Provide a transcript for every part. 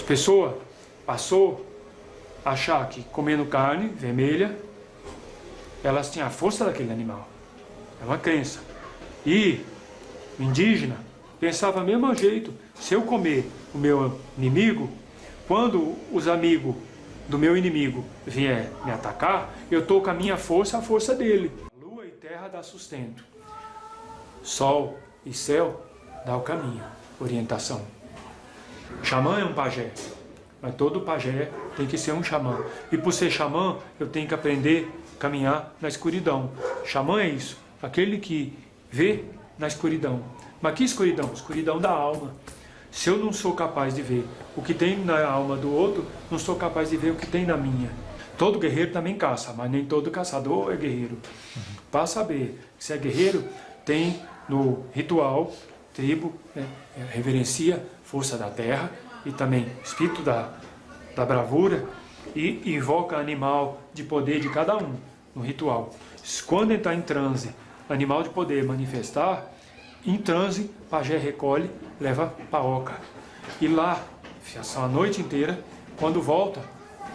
pessoa passou a achar que comendo carne vermelha, elas tinham a força daquele animal. É uma crença. E o indígena pensava do mesmo jeito. Se eu comer o meu inimigo, quando os amigos do meu inimigo vier me atacar, eu estou com a minha força, a força dele. Lua e terra dá sustento. Sol e céu dá o caminho, orientação. Xamã é um pajé, mas todo pajé tem que ser um xamã. E por ser xamã, eu tenho que aprender a caminhar na escuridão. Xamã é isso, aquele que vê na escuridão. Mas que escuridão? Escuridão da alma. Se eu não sou capaz de ver o que tem na alma do outro, não sou capaz de ver o que tem na minha. Todo guerreiro também caça, mas nem todo caçador é guerreiro. Para saber se é guerreiro, tem no ritual, tribo, né, reverencia força da terra e também espírito da bravura e invoca animal de poder de cada um no ritual. Quando entrar em transe, animal de poder manifestar, em transe, pajé recolhe, leva para a oca. E lá, fiação a noite inteira, quando volta,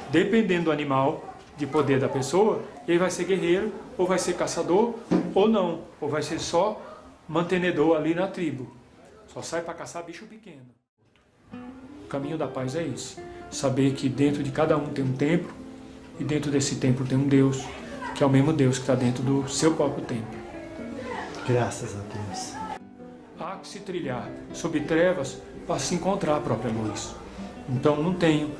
dependendo do animal de poder da pessoa, ele vai ser guerreiro, ou vai ser caçador, ou não, ou vai ser só mantenedor ali na tribo. Só sai para caçar bicho pequeno. O caminho da paz é esse. Saber que dentro de cada um tem um templo, e dentro desse templo tem um Deus, que é o mesmo Deus que está dentro do seu próprio templo. Graças a Deus. Há que se trilhar sob trevas para se encontrar a própria luz. Então não tenho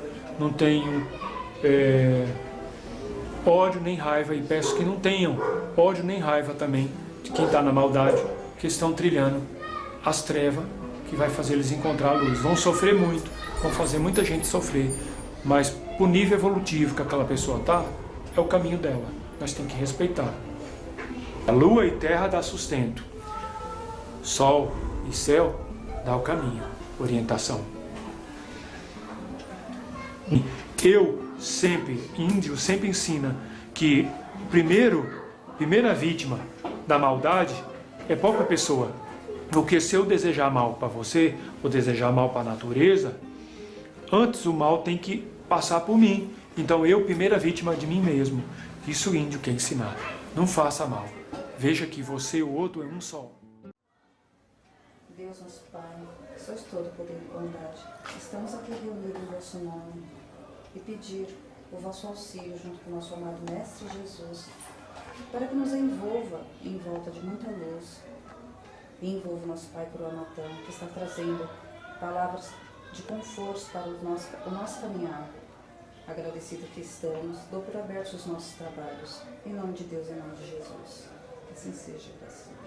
ódio nem raiva, e peço que não tenham ódio nem raiva também de quem está na maldade, que estão trilhando as trevas, que vai fazer eles encontrar a luz. Vão sofrer muito, vão fazer muita gente sofrer, mas por nível evolutivo que aquela pessoa está, é o caminho dela. Nós temos que respeitar. A lua e terra dá sustento. Sol e céu dá o caminho, orientação. Índio sempre ensina que primeira vítima da maldade é a própria pessoa. Porque se eu desejar mal para você, ou desejar mal para a natureza, antes o mal tem que passar por mim. Então eu, primeira vítima de mim mesmo. Isso o índio quer ensinar. Não faça mal. Veja que você e o outro é um só. Deus, nosso Pai, sois todo poder e bondade. Estamos aqui reunidos em vosso nome e pedir o vosso auxílio junto com o nosso amado Mestre Jesus, para que nos envolva em volta de muita luz e envolva o nosso Pai Curuamatã, que está trazendo palavras de conforto para o nosso caminhar. Agradecido que estamos, dou por abertos os nossos trabalhos. Em nome de Deus, em nome de Jesus. Que assim seja, graças a Deus.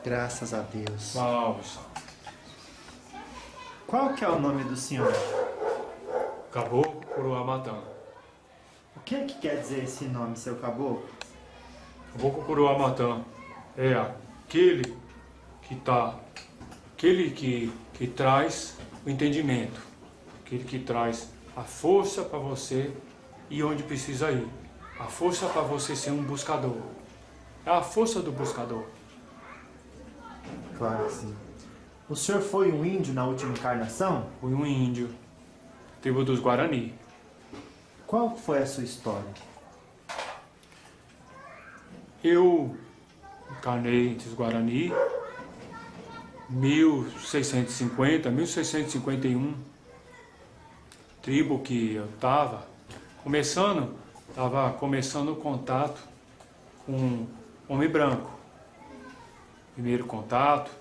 Graças a Deus. Vamos. Qual que é o nome do senhor? Caboclo Curuamatã. O que é que quer dizer esse nome, seu caboclo? Caboclo Curuamatã é aquele que traz o entendimento, aquele que traz a força para você ir onde precisa ir, a força para você ser um buscador. É a força do buscador. Claro que sim. O senhor foi um índio na última encarnação? Fui um índio, tribo dos Guarani. Qual foi a sua história? Eu encarnei entre os Guarani, 1650, 1651, tribo que eu estava, começando estava começando o contato com homem branco. Primeiro contato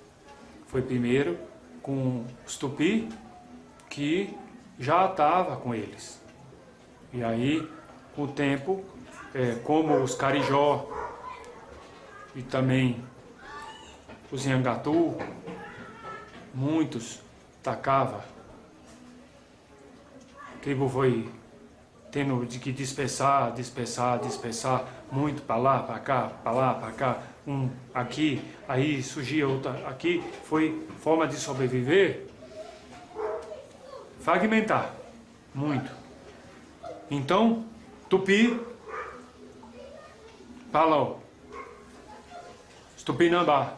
foi primeiro com os tupi, que já estava com eles. E aí, com o tempo, como os carijó e também os Nhangatu, muitos tacavam. A tribo foi tendo de que dispersar, muito para lá, para cá, um aqui, aí surgia outra aqui. Foi forma de sobreviver, fragmentar muito. Então, Tupi, Palau, Tupinambá,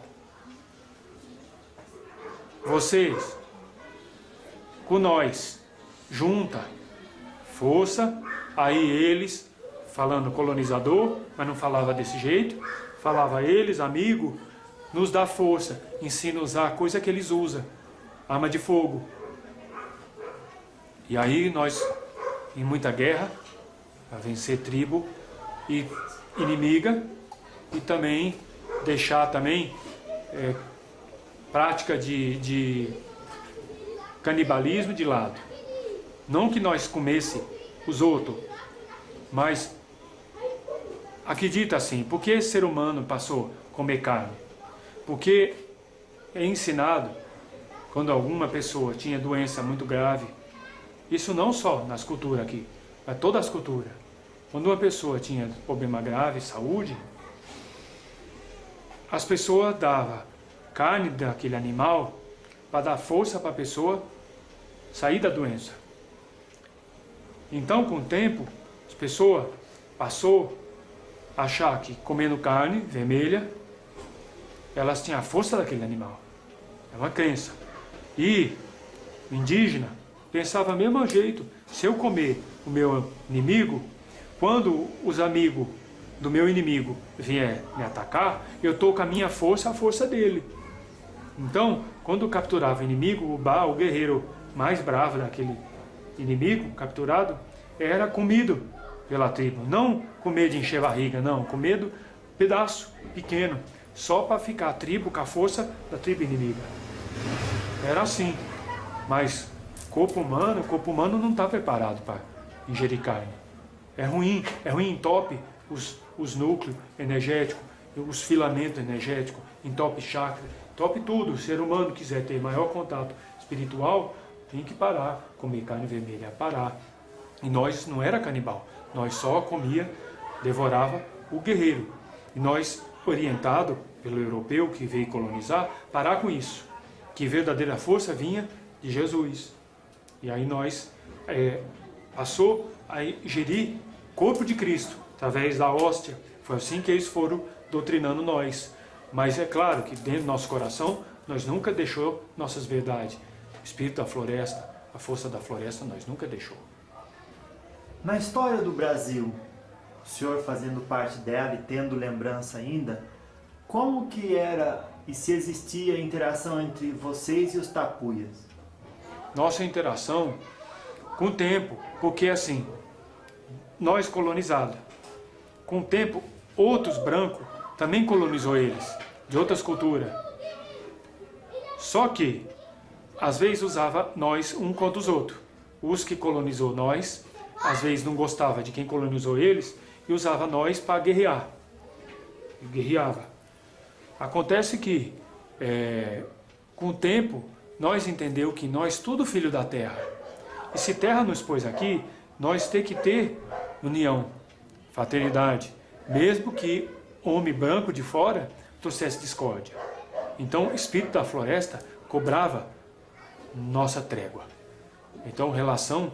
vocês, com nós, junta, força. Aí eles, falando colonizador, mas não falava desse jeito, falava eles, amigo, nos dá força, ensina a usar a coisa que eles usam, arma de fogo. E aí nós, em muita guerra, para vencer tribo e inimiga, e também deixar também prática de canibalismo de lado. Não que nós comesse os outros, mas acredita assim, por que esse ser humano passou a comer carne? Porque é ensinado, quando alguma pessoa tinha doença muito grave, isso não só nas culturas aqui, mas todas as culturas. Quando uma pessoa tinha problema grave, saúde, as pessoas davam carne daquele animal para dar força para a pessoa sair da doença. Então, com o tempo, as pessoas passou a achar que comendo carne vermelha, elas tinham a força daquele animal. É uma crença. E o indígena pensava do mesmo jeito. Se eu comer o meu inimigo, quando os amigos do meu inimigo vier me atacar, eu estou com a minha força, a força dele. Então, quando capturava o inimigo, o guerreiro mais bravo daquele inimigo capturado, era comido pela tribo. Não com medo de encher a barriga, não, com medo pedaço pequeno, só para ficar a tribo com a força da tribo inimiga. Era assim. Mas corpo humano não está preparado para ingerir carne. É ruim, entope os núcleos energéticos, os filamentos energéticos, entope chakra, entope tudo. O ser humano quiser ter maior contato espiritual, tem que parar, comer carne vermelha, parar. E nós não era canibal, nós só comia, devorava o guerreiro. E nós, orientado pelo europeu que veio colonizar, parar com isso. Que verdadeira força vinha de Jesus. E aí nós passou a ingerir corpo de Cristo, através da hóstia. Foi assim que eles foram doutrinando nós. Mas é claro que dentro do nosso coração, nós nunca deixou nossas verdades. O espírito da floresta, a força da floresta, nós nunca deixou. Na história do Brasil, o senhor fazendo parte dela e tendo lembrança ainda, como que era e se existia interação entre vocês e os tapuias? Nossa interação com o tempo, porque assim, nós colonizados, com o tempo, outros brancos também colonizou eles, de outras culturas. Só que, às vezes usava nós um contra os outros. Os que colonizou nós, às vezes não gostava de quem colonizou eles e usava nós para guerrear. E guerreava. Acontece que, com o tempo, nós entendemos que nós tudo filho da terra. E se terra nos pôs aqui, nós tem que ter união, fraternidade, mesmo que homem branco de fora trouxesse discórdia. Então, o espírito da floresta cobrava nossa trégua. Então, relação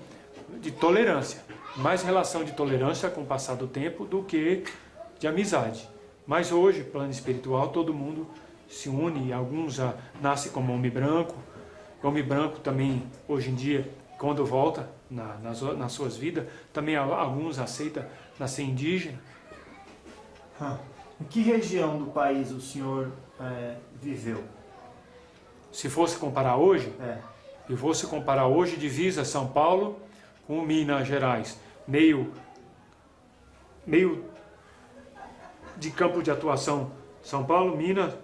de tolerância, mais relação de tolerância com o passar do tempo do que de amizade. Mas hoje, plano espiritual, todo mundo se une, alguns nascem como homem branco. Homem branco também, hoje em dia, quando volta nas suas vidas, também alguns aceitam nascer indígena. Em que região do país o senhor viveu? Se fosse comparar hoje, se fosse comparar hoje, divisa São Paulo com Minas Gerais, meio meio de campo de atuação, São Paulo, Minas,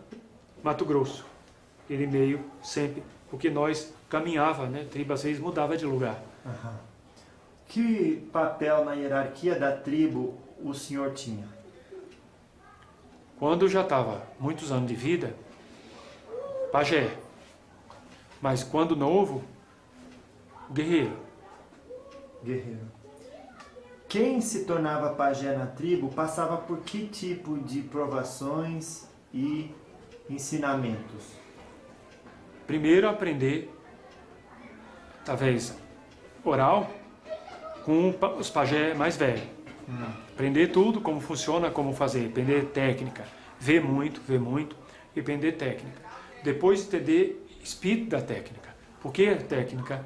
Mato Grosso. Ele meio sempre, porque nós caminhava, né? Tribo às vezes mudava de lugar. Aham. Que papel na hierarquia da tribo o senhor tinha? Quando eu já estava muitos anos de vida, pajé. Mas quando novo, guerreiro. Guerreiro. Quem se tornava pajé na tribo passava por que tipo de provações e ensinamentos? Primeiro aprender, talvez oral, com os pajé mais velhos. Aprender tudo, como funciona, como fazer, aprender técnica, ver muito, e aprender técnica. Depois entender espírito da técnica. Porque a técnica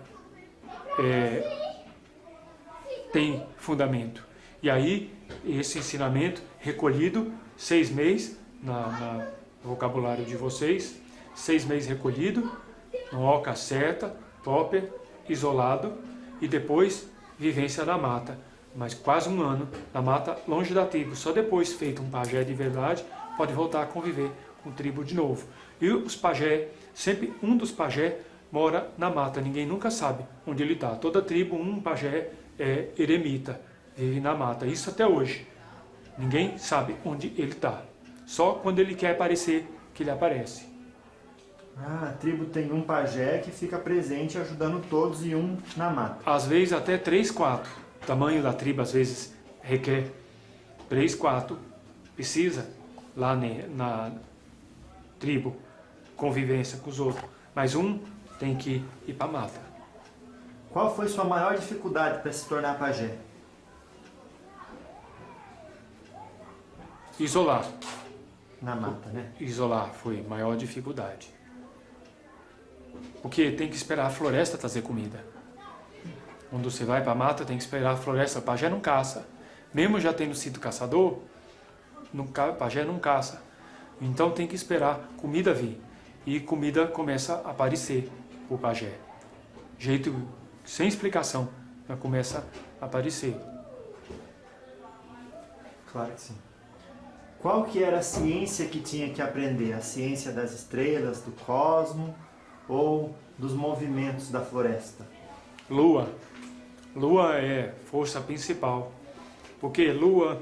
tem fundamento. E aí, esse ensinamento recolhido, 6 meses, no vocabulário de vocês, 6 meses recolhido, no oca certa, proper, isolado, e depois vivência na mata. Mas quase 1 ano na mata, longe da tribo. Só depois, feito um pajé de verdade, pode voltar a conviver com a tribo de novo. E os pajé, sempre um dos pajé mora na mata. Ninguém nunca sabe onde ele está. Toda tribo, um pajé é eremita, vive na mata. Isso até hoje. Ninguém sabe onde ele está. Só quando ele quer aparecer que ele aparece. Ah, a tribo tem um pajé que fica presente ajudando todos e um na mata. Às vezes até 3, 4. O tamanho da tribo às vezes requer 3, 4. Precisa lá na tribo convivência com os outros. Mas um tem que ir para a mata. Qual foi sua maior dificuldade para se tornar pajé? Isolar. Na mata, né? Isolar foi a maior dificuldade. Porque tem que esperar a floresta trazer comida. Quando você vai para a mata, tem que esperar a floresta. O pajé não caça. Mesmo já tendo sido caçador, o pajé não caça. Então tem que esperar comida vir. E comida começa a aparecer para o pajé. Jeito, sem explicação, já começa a aparecer. Claro que sim. Qual que era a ciência que tinha que aprender? A ciência das estrelas, do cosmo ou dos movimentos da floresta? Lua. Lua é força principal. Porque lua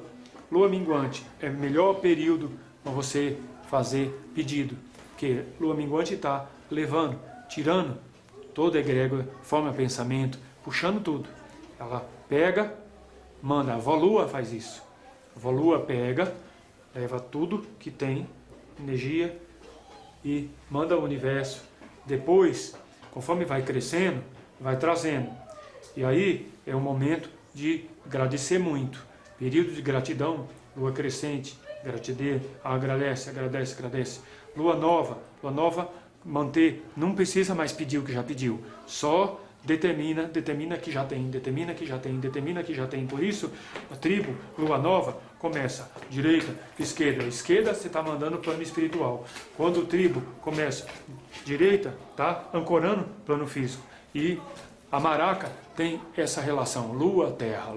minguante é o melhor período para você fazer pedido. Porque lua minguante está levando, tirando toda a egrégora, forma pensamento, puxando tudo. Ela pega, manda. A avó lua faz isso. A avó lua pega, leva tudo que tem, energia, e manda ao universo. Depois, conforme vai crescendo, vai trazendo. E aí é o momento de agradecer muito. Período de gratidão, lua crescente, gratidão, agradece. Lua nova, manter, não precisa mais pedir o que já pediu. Só determina que já tem. Por isso, a tribo, lua nova, começa direita, esquerda. Esquerda você está mandando plano espiritual. Quando o tribo começa direita, tá ancorando plano físico. E a maraca tem essa relação, lua, terra.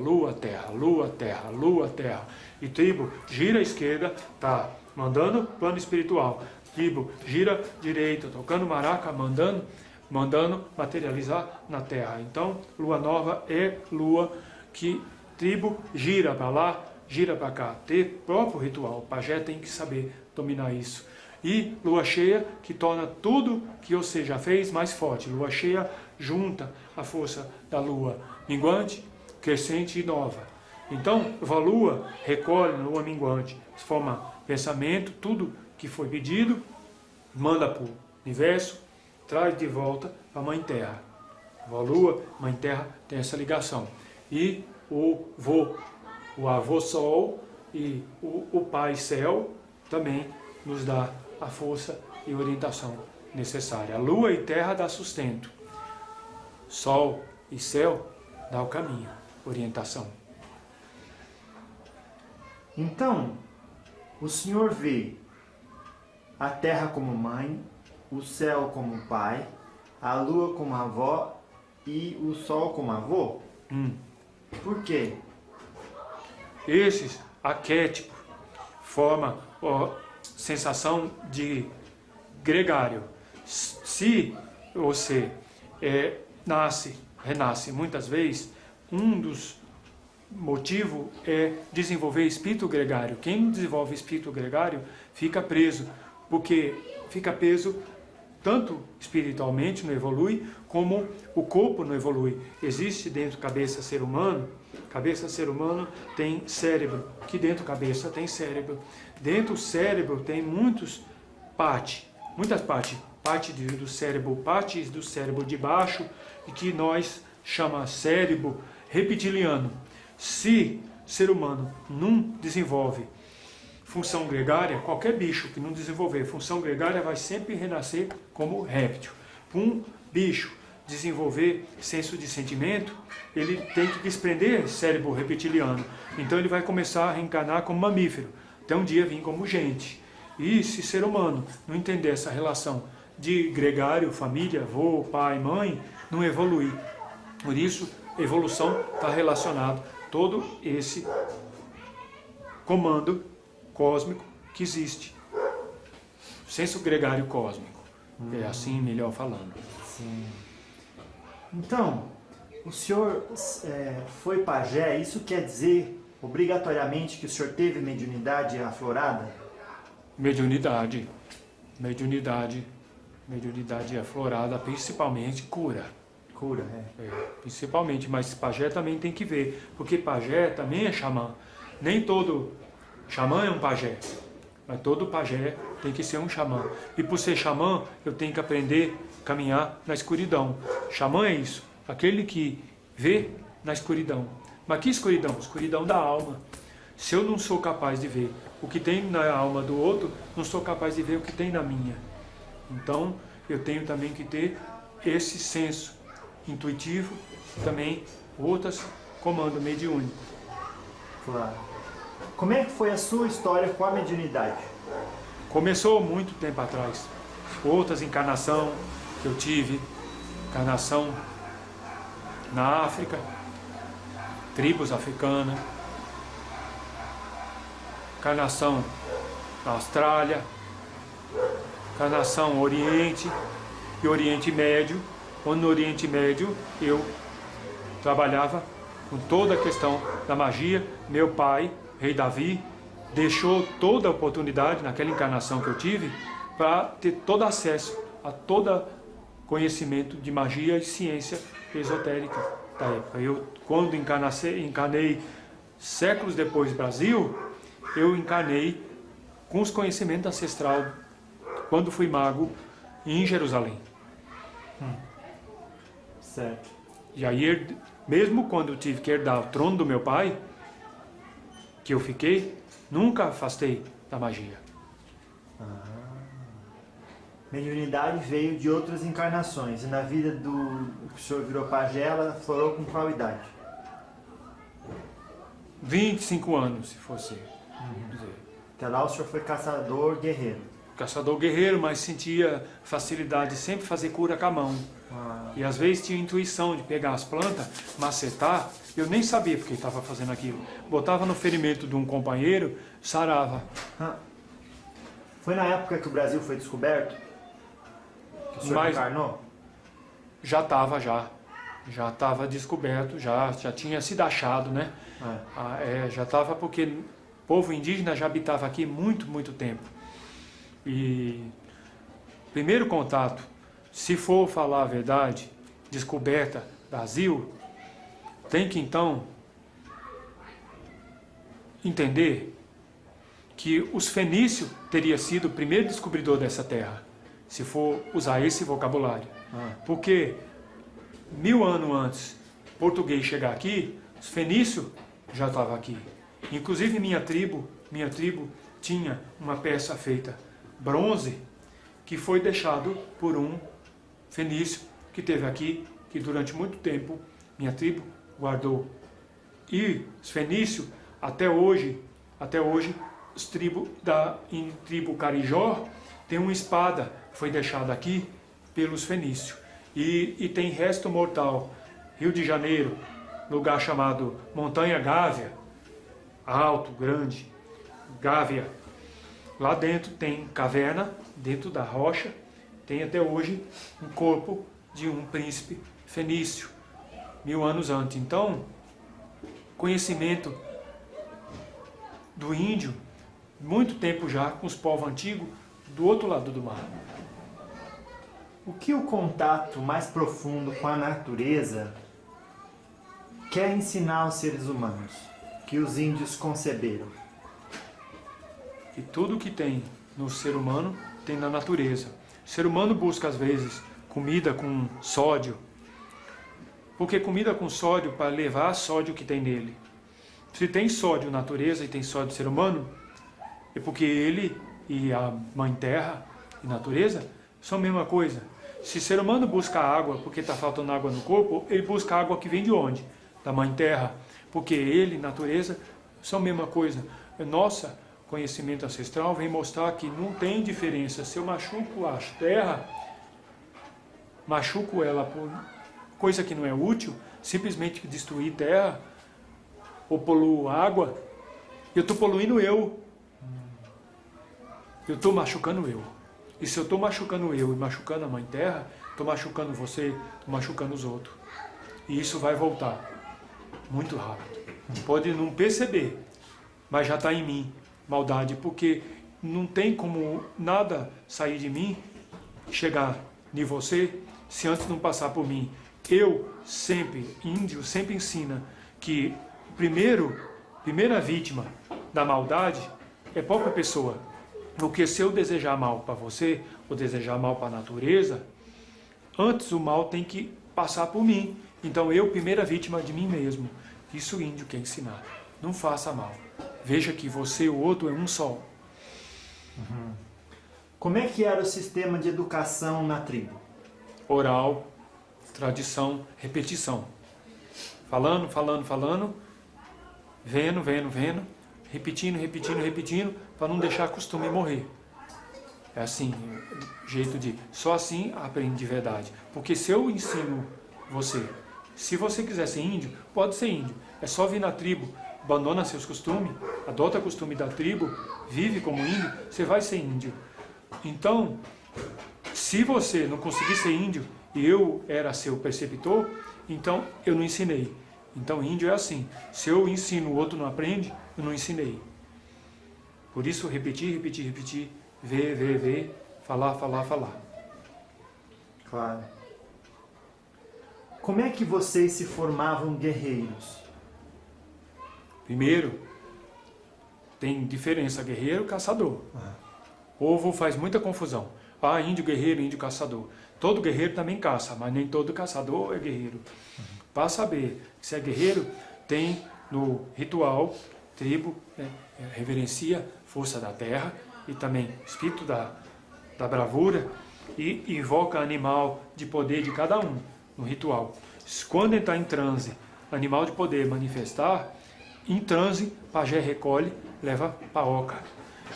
E tribo gira à esquerda, tá mandando plano espiritual. Tribo gira direita, tocando maraca, mandando materializar na terra. Então, lua nova é lua que tribo gira para lá, gira para cá. Ter próprio ritual. O pajé tem que saber dominar isso. E lua cheia que torna tudo que você já fez mais forte. Lua cheia junta a força da lua minguante, crescente e nova. Então, a lua recolhe na lua minguante, forma pensamento, tudo que foi pedido, manda para o universo, traz de volta para a Mãe Terra. A lua, Mãe Terra, tem essa ligação. E o avô Sol e o Pai Céu também nos dá a força e orientação necessária. A lua e terra dá sustento. Sol e céu dá o caminho, orientação. Então, o senhor vê a terra como mãe, o céu como pai, a lua como avó e o sol como avô? Por quê? Esses arquétipos formam a sensação de gregário. Se você renasce muitas vezes, um dos motivos é desenvolver espírito gregário. Quem não desenvolve espírito gregário fica preso, porque fica preso tanto espiritualmente, não evolui, como o corpo não evolui. Existe dentro da cabeça ser humano tem cérebro, que dentro da cabeça tem cérebro. Dentro do cérebro tem muitas partes do cérebro, partes do cérebro de baixo, e que nós chamamos cérebro reptiliano. Se o ser humano não desenvolve função gregária, qualquer bicho que não desenvolver função gregária vai sempre renascer como réptil. Um bicho desenvolver senso de sentimento, ele tem que desprender cérebro reptiliano. Então ele vai começar a reencarnar como mamífero, até um dia vir como gente. E se o ser humano não entender essa relação de gregário, família, avô, pai, mãe, não evolui. Por isso, evolução está relacionado a todo esse comando cósmico que existe. Senso gregário cósmico. É assim, melhor falando. Sim. Então, o senhor foi pajé, isso quer dizer obrigatoriamente que o senhor teve mediunidade aflorada? Mediunidade aflorada, principalmente cura. Cura, Principalmente, mas pajé também tem que ver, porque pajé também é xamã. Nem todo xamã é um pajé, mas todo pajé tem que ser um xamã. E por ser xamã, eu tenho que aprender a caminhar na escuridão. Xamã é isso, aquele que vê na escuridão. Mas que escuridão? Escuridão da alma. Se eu não sou capaz de ver o que tem na alma do outro, não sou capaz de ver o que tem na minha. Então, eu tenho também que ter esse senso intuitivo, também outros comando mediúnico. Claro. Como é que foi a sua história com a mediunidade? Começou muito tempo atrás. Outras encarnações que eu tive, encarnação na África, tribos africanas, encarnação na Austrália, encarnação Oriente e Oriente Médio, onde no Oriente Médio eu trabalhava com toda a questão da magia. Meu pai, rei Davi, deixou toda a oportunidade naquela encarnação que eu tive para ter todo acesso a todo conhecimento de magia e ciência esotérica da época. Eu, quando encarnei séculos depois do Brasil, eu encarnei com os conhecimentos ancestrais quando fui mago em Jerusalém. Certo. E aí, mesmo quando eu tive que herdar o trono do meu pai, que eu fiquei, nunca afastei da magia. Mediunidade veio de outras encarnações, e na vida do que o senhor virou pajé, ela florou com qual idade? 25 anos, se fosse dizer. Até lá o senhor foi caçador guerreiro. Caçador guerreiro, mas sentia facilidade de sempre fazer cura com a mão. E às vezes tinha intuição de pegar as plantas, macetar. Eu nem sabia porque estava fazendo aquilo. Botava no ferimento de um companheiro, sarava. Foi na época que o Brasil foi descoberto? Que o senhor encarnou? Já estava, já estava descoberto, já tinha sido achado, né? Já estava, porque o povo indígena já habitava aqui muito tempo. E primeiro contato, se for falar a verdade, descoberta Brasil, tem que então entender que os fenícios teria sido o primeiro descobridor dessa terra, se for usar esse vocabulário. Porque 1000 anos antes português chegar aqui, os fenícios já estavam aqui. Inclusive minha tribo tinha uma peça feita bronze que foi deixado por um fenício que teve aqui, que durante muito tempo minha tribo guardou. E os fenícios, até hoje, os em tribo Carijó, tem uma espada que foi deixada aqui pelos fenícios. E tem resto mortal. Rio de Janeiro, lugar chamado Montanha Gávea, alto, grande, Gávea. Lá dentro tem caverna, dentro da rocha, tem até hoje um corpo de um príncipe fenício, 1000 anos antes. Então, conhecimento do índio, muito tempo já, com os povos antigos, do outro lado do mar. O que o contato mais profundo com a natureza quer ensinar aos seres humanos, que os índios conceberam? E tudo que tem no ser humano tem na natureza. O ser humano busca, às vezes, comida com sódio, porque comida com sódio para levar sódio que tem nele. Se tem sódio na natureza e tem sódio no ser humano, é porque ele e a Mãe Terra e natureza são a mesma coisa. Se o ser humano busca água porque está faltando água no corpo, ele busca água que vem de onde? Da Mãe Terra. Porque ele e natureza são a mesma coisa. Nossa conhecimento ancestral vem mostrar que não tem diferença. Se eu machuco a terra, machuco ela por coisa que não é útil, simplesmente destruir terra, ou poluo água, eu estou poluindo eu. Eu estou machucando eu. E se eu estou machucando eu e machucando a Mãe Terra, estou machucando você, estou machucando os outros. E isso vai voltar muito rápido. Pode não perceber, mas já está em mim maldade, porque não tem como nada sair de mim, chegar em você, se antes não passar por mim. Eu sempre, índio, sempre ensina que primeira vítima da maldade é a própria pessoa. Porque se eu desejar mal para você, ou desejar mal para a natureza, antes o mal tem que passar por mim. Então eu, primeira vítima de mim mesmo. Isso o índio quer ensinar. Não faça mal. Veja que você e o outro é um só. Como é que era o sistema de educação na tribo? Oral, tradição, repetição. Falando, vendo, repetindo, para não deixar costume morrer. É assim, jeito de... Só assim aprende de verdade. Porque se eu ensino você, se você quiser ser índio, pode ser índio. É só vir na tribo, abandona seus costumes, adota o costume da tribo, vive como índio, você vai ser índio. Então, se você não conseguir ser índio, e eu era seu preceptor, então eu não ensinei. Então índio é assim, se eu ensino o outro não aprende, eu não ensinei. Por isso repetir, ver, falar. Claro. Como é que vocês se formavam guerreiros? Primeiro, tem diferença guerreiro e caçador. O povo faz muita confusão. Ah, índio guerreiro, índio caçador. Todo guerreiro também caça, mas nem todo caçador é guerreiro. Para saber se é guerreiro, tem no ritual, tribo, reverencia força da terra e também espírito da bravura e invoca animal de poder de cada um no ritual. Quando entrar em transe, animal de poder manifestar, em transe, pajé recolhe, leva para oca.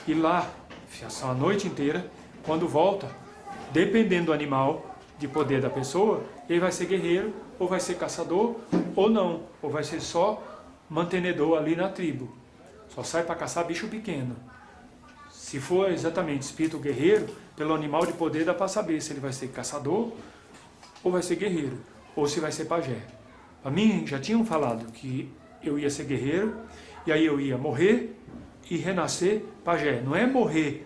E lá, fiação a noite inteira, quando volta, dependendo do animal de poder da pessoa, ele vai ser guerreiro, ou vai ser caçador, ou não, ou vai ser só mantenedor ali na tribo. Só sai para caçar bicho pequeno. Se for exatamente espírito guerreiro, pelo animal de poder dá para saber se ele vai ser caçador, ou vai ser guerreiro, ou se vai ser pajé. Para mim, já tinham falado que eu ia ser guerreiro, e aí eu ia morrer e renascer pajé. Não é morrer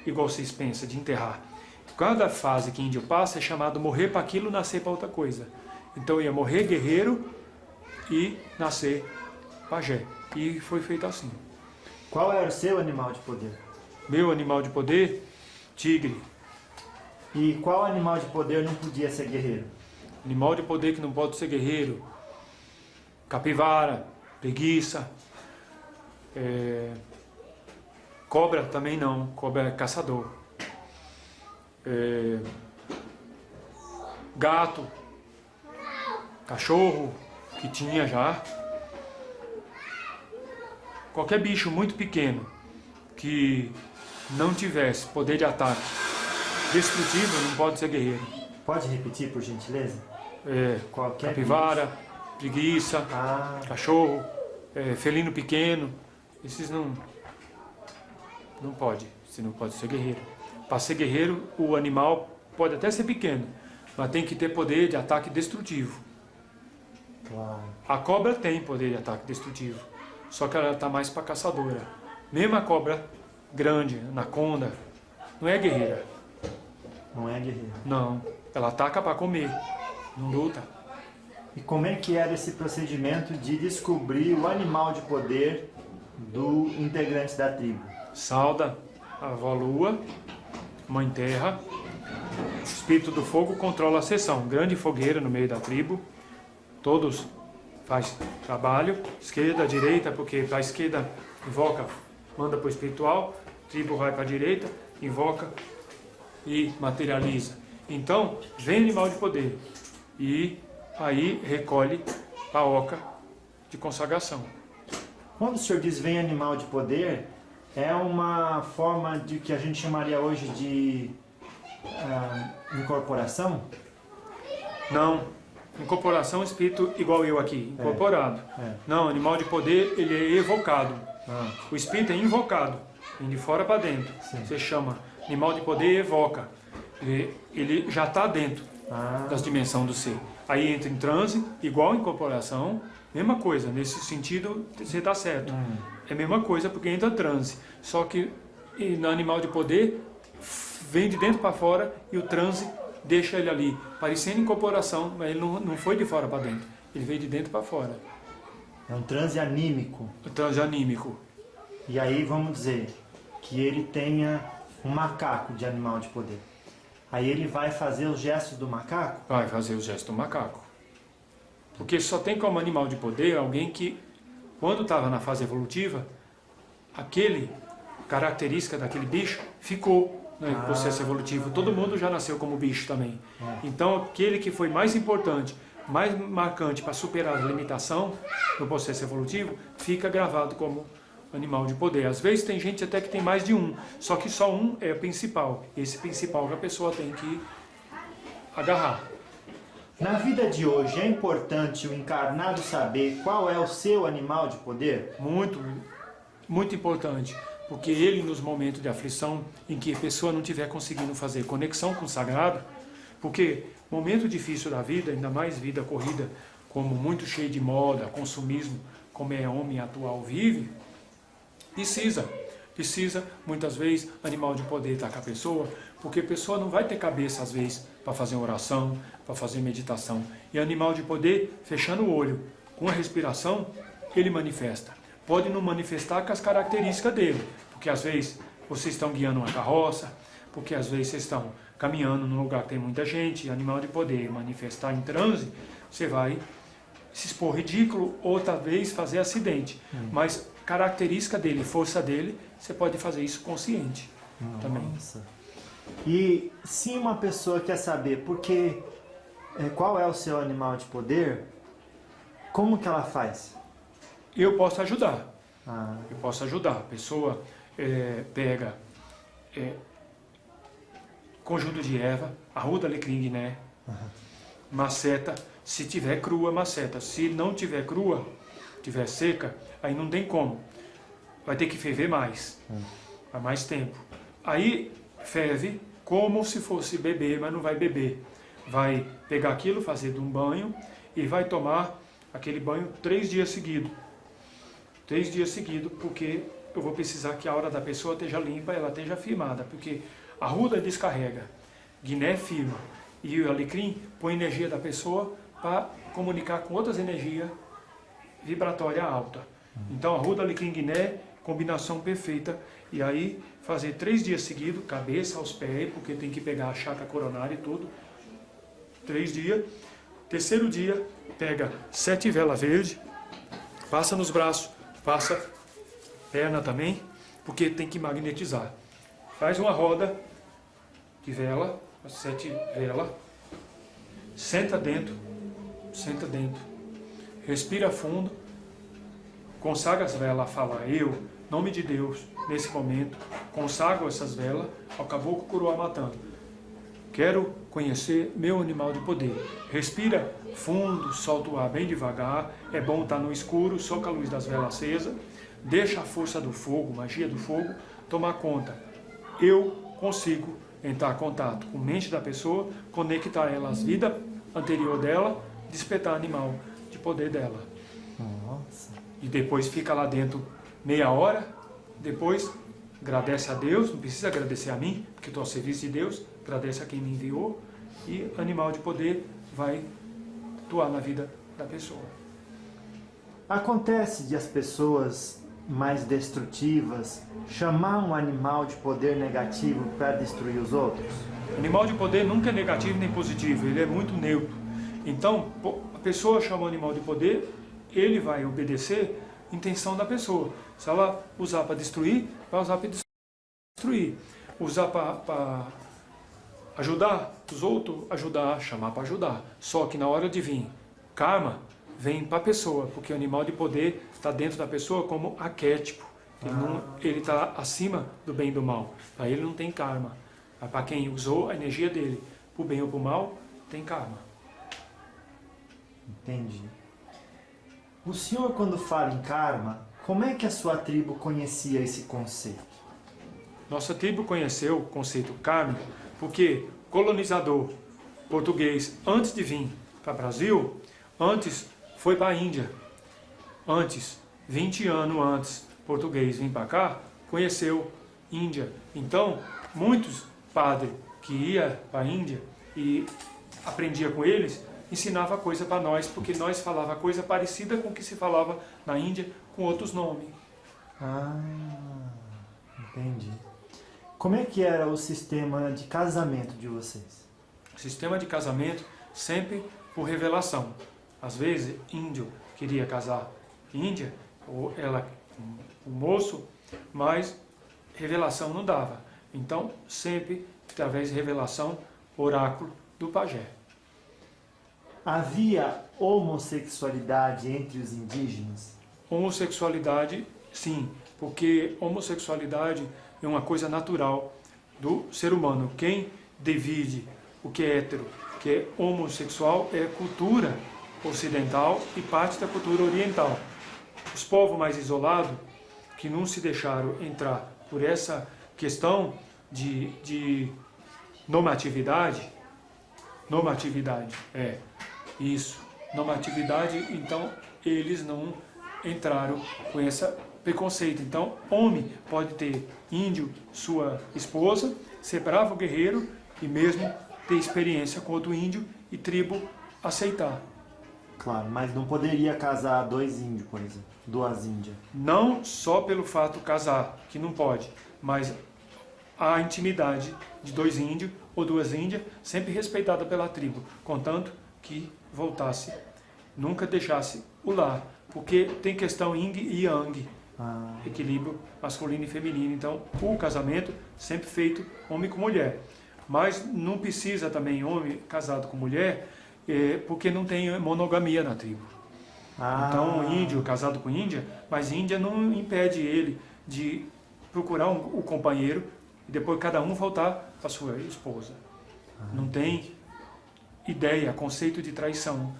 igual vocês pensam, de enterrar. Cada fase que índio passa é chamado morrer para aquilo, nascer para outra coisa. Então eu ia morrer guerreiro e nascer pajé. E foi feito assim. Qual era o seu animal de poder? Meu animal de poder? Tigre. E qual animal de poder não podia ser guerreiro? Animal de poder que não pode ser guerreiro? Capivara, preguiça, cobra também não, cobra é caçador. Gato, cachorro, que tinha já. Qualquer bicho muito pequeno que não tivesse poder de ataque destrutivo não pode ser guerreiro. Pode repetir, por gentileza? Qualquer capivara, preguiça, cachorro, felino pequeno, esses não pode, você não pode ser guerreiro. Para ser guerreiro, o animal pode até ser pequeno, mas tem que ter poder de ataque destrutivo. Claro. A cobra tem poder de ataque destrutivo, só que ela está mais para caçadora. Mesmo a cobra grande, anaconda, não é guerreira. Não é guerreiro. Não, ela ataca para comer, não luta. E como é que era esse procedimento de descobrir o animal de poder do integrante da tribo? Sauda, a avó lua, mãe terra, o espírito do fogo controla a sessão. Grande fogueira no meio da tribo, todos faz trabalho, esquerda, direita, porque para a esquerda invoca, manda para o espiritual, tribo vai para a direita, invoca e materializa. Então, vem animal de poder e aí recolhe a oca de consagração. Quando o senhor diz vem animal de poder, é uma forma de que a gente chamaria hoje de incorporação? Não, incorporação é espírito igual eu aqui, incorporado. Não, animal de poder, ele é evocado. O espírito é invocado, vem de fora para dentro. Sim. Você chama animal de poder, evoca. Ele já está dentro das dimensões do ser. Aí entra em transe, igual incorporação, mesma coisa, nesse sentido você está certo. É a mesma coisa porque entra transe, só que no animal de poder vem de dentro para fora e o transe deixa ele ali, parecendo incorporação, mas ele não foi de fora para dentro, ele veio de dentro para fora. É um transe anímico. O transe anímico. E aí vamos dizer que ele tenha um macaco de animal de poder. Aí ele vai fazer os gestos do macaco? Vai fazer os gestos do macaco. Porque só tem como animal de poder alguém que, quando estava na fase evolutiva, aquele característica daquele bicho ficou no processo evolutivo. Todo mundo já nasceu como bicho também. Então, aquele que foi mais importante, mais marcante para superar a limitação no processo evolutivo, fica gravado como animal de poder. Às vezes tem gente até que tem mais de um, só que só um é o principal. Esse principal que a pessoa tem que agarrar. Na vida de hoje, é importante o encarnado saber qual é o seu animal de poder? Muito, muito importante. Porque ele, nos momentos de aflição, em que a pessoa não estiver conseguindo fazer conexão com o sagrado, porque momento difícil da vida, ainda mais vida corrida, como muito cheio de moda, consumismo, como é homem atual vive, precisa muitas vezes animal de poder estar com a pessoa, porque a pessoa não vai ter cabeça às vezes para fazer oração, para fazer meditação. E animal de poder, fechando o olho, com a respiração, ele manifesta. Pode não manifestar com as características dele, porque às vezes vocês estão guiando uma carroça, porque às vezes vocês estão caminhando num lugar que tem muita gente, e animal de poder manifestar em transe, você vai se expor ridículo, outra vez fazer acidente. Mas característica dele, força dele, você pode fazer isso consciente também. E se uma pessoa quer saber qual é o seu animal de poder, como que ela faz? Eu posso ajudar. Eu posso ajudar. A pessoa pega conjunto de erva, arruda, alecrim, guiné, maceta. Se tiver crua, maceta. Se não tiver crua, tiver seca, aí não tem como. Vai ter que ferver mais. Há mais tempo. Aí ferve como se fosse beber, mas não vai beber. Vai pegar aquilo, fazer de um banho e vai tomar aquele banho 3 dias seguidos. 3 dias seguidos, porque eu vou precisar que a hora da pessoa esteja limpa, ela esteja firmada, porque a ruda descarrega, guiné firma, e o alecrim põe energia da pessoa para comunicar com outras energias vibratórias alta. Então a ruda, alecrim, guiné, combinação perfeita, e aí fazer 3 dias seguidos, cabeça aos pés, porque tem que pegar a chakra coronária e tudo, 3 dias. Terceiro dia, pega 7 velas verdes, passa nos braços, passa perna também, porque tem que magnetizar. Faz uma roda de vela, 7 velas, senta dentro, respira fundo, consagra as velas a falar, eu, nome de Deus, nesse momento, consagro essas velas ao caboclo coroa matando. Quero conhecer meu animal de poder. Respira fundo, solta o ar bem devagar. É bom estar no escuro, só com a luz das velas acesa. Deixa a força do fogo, magia do fogo, tomar conta. Eu consigo entrar em contato com a mente da pessoa, conectar ela às vidas anterior dela, despertar animal de poder dela. Nossa. E depois fica lá dentro meia hora, depois agradece a Deus, não precisa agradecer a mim, porque estou ao serviço de Deus, agradece a quem me enviou, e animal de poder vai atuar na vida da pessoa. Acontece de as pessoas mais destrutivas chamar um animal de poder negativo para destruir os outros? Animal de poder nunca é negativo nem positivo, ele é muito neutro. Então, a pessoa chama o animal de poder, ele vai obedecer a intenção da pessoa. Se ela usar para destruir, vai usar para destruir. Usar para ajudar os outros, ajudar, chamar para ajudar. Só que na hora de vir karma, vem para a pessoa, porque o animal de poder está dentro da pessoa como arquétipo. Ele está acima do bem e do mal. Para ele não tem karma. Para quem usou a energia dele para o bem ou para o mal, tem karma. Entendi. O senhor, quando fala em karma, como é que a sua tribo conhecia esse conceito? Nossa tribo conheceu o conceito kármico porque colonizador português, antes de vir para o Brasil, antes foi para a Índia. Antes, 20 anos antes, português vir para cá, conheceu Índia. Então, muitos padres que iam para a Índia e aprendia com eles, ensinava coisa para nós, porque nós falava coisa parecida com o que se falava na Índia, com outros nomes. Ah, entendi. Como é que era o sistema de casamento de vocês? O sistema de casamento sempre por revelação. Às vezes, índio queria casar índia, ou ela, o moço, mas revelação não dava. Então, sempre através de revelação, oráculo do pajé. Havia homossexualidade entre os indígenas? Homossexualidade, sim, porque homossexualidade é uma coisa natural do ser humano. Quem divide o que é hétero, o que é homossexual, é cultura ocidental e parte da cultura oriental. Os povos mais isolados, que não se deixaram entrar por essa questão de normatividade, então eles não entraram com esse preconceito. Então, homem pode ter índio, sua esposa, ser bravo guerreiro e mesmo ter experiência com outro índio e tribo aceitar. Claro, mas não poderia casar dois índios, por exemplo, duas índias. Não só pelo fato de casar, que não pode, mas a intimidade de dois índios ou duas índias, sempre respeitada pela tribo, contanto que voltasse, nunca deixasse o lar, porque tem questão yin e yang, equilíbrio masculino e feminino. Então, o casamento sempre feito homem com mulher, mas não precisa também homem casado com mulher, porque não tem monogamia na tribo. Então, índio casado com índia, mas índia não impede ele de procurar o companheiro e depois cada um voltar para sua esposa. Não tem ideia, conceito de traição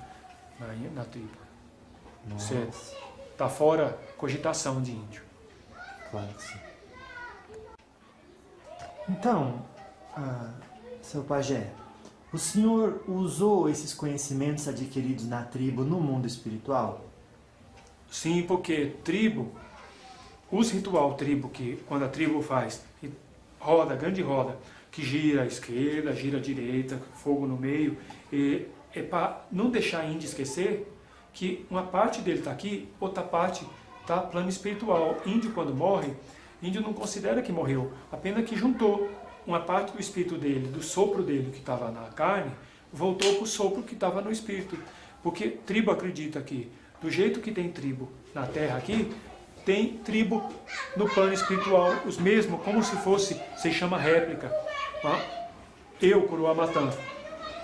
na tribo. Certo? Está fora cogitação de índio. Claro que sim. Então, seu pajé, o senhor usou esses conhecimentos adquiridos na tribo no mundo espiritual? Sim, porque tribo, os ritual tribo, que quando a tribo faz roda, grande roda, que gira à esquerda, gira à direita, fogo no meio, é para não deixar índio esquecer que uma parte dele está aqui, outra parte está plano espiritual. Índio, quando morre, índio não considera que morreu, apenas que juntou uma parte do espírito dele, do sopro dele que estava na carne, voltou para o sopro que estava no espírito. Porque tribo acredita que, do jeito que tem tribo na terra aqui, tem tribo no plano espiritual, os mesmos, como se fosse, se chama réplica. Eu, Coroa Matã,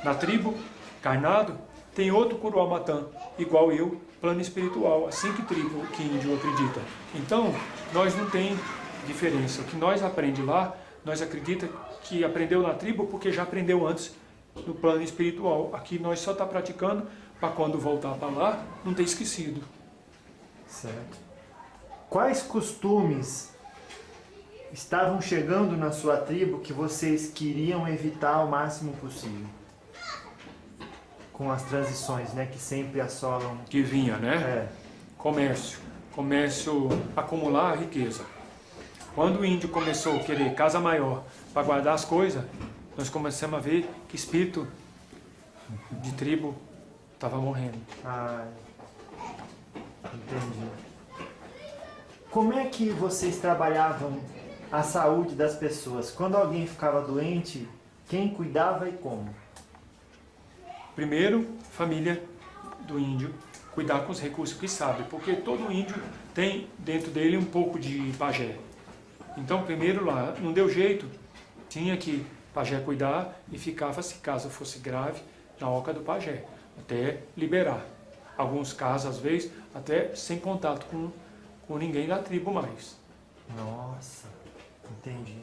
na tribo, carnado, tem outro Coroa Matã, igual eu, plano espiritual, assim que tribo, que índio acredita. Então, nós não tem diferença. O que nós aprendemos lá, nós acredita que aprendeu na tribo porque já aprendeu antes no plano espiritual. Aqui nós só está praticando para quando voltar para lá, não ter esquecido. Certo. Quais costumes estavam chegando na sua tribo que vocês queriam evitar o máximo possível? Com as transições, né, que sempre assolam. Que vinha, né? É. Comércio acumular a riqueza. Quando o índio começou a querer casa maior para guardar as coisas, nós começamos a ver que espírito de tribo estava morrendo. Ah, entendi. Como é que vocês trabalhavam a saúde das pessoas? Quando alguém ficava doente, quem cuidava e como? Primeiro, família do índio, cuidar com os recursos que sabe, porque todo índio tem dentro dele um pouco de pajé. Então, primeiro lá, não deu jeito, tinha que pajé cuidar e ficava, se caso fosse grave, na oca do pajé, até liberar. Alguns casos, às vezes, até sem contato com ninguém da tribo mais. Nossa, entendi.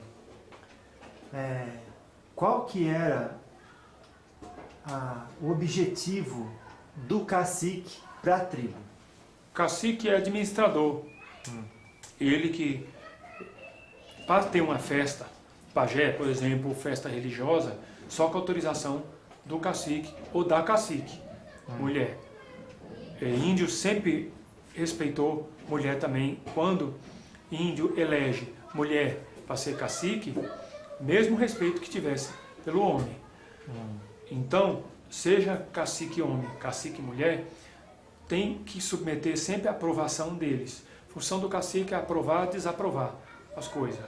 Qual que era o objetivo do cacique para a tribo? Cacique é administrador. Ele que, para ter uma festa, pajé, por exemplo, festa religiosa, só com autorização do cacique ou da cacique, mulher. Índio sempre respeitou mulher também. Quando índio elege mulher para ser cacique, mesmo respeito que tivesse pelo homem. Então, seja cacique homem, cacique mulher, tem que submeter sempre a aprovação deles. A função do cacique é aprovar, desaprovar as coisas.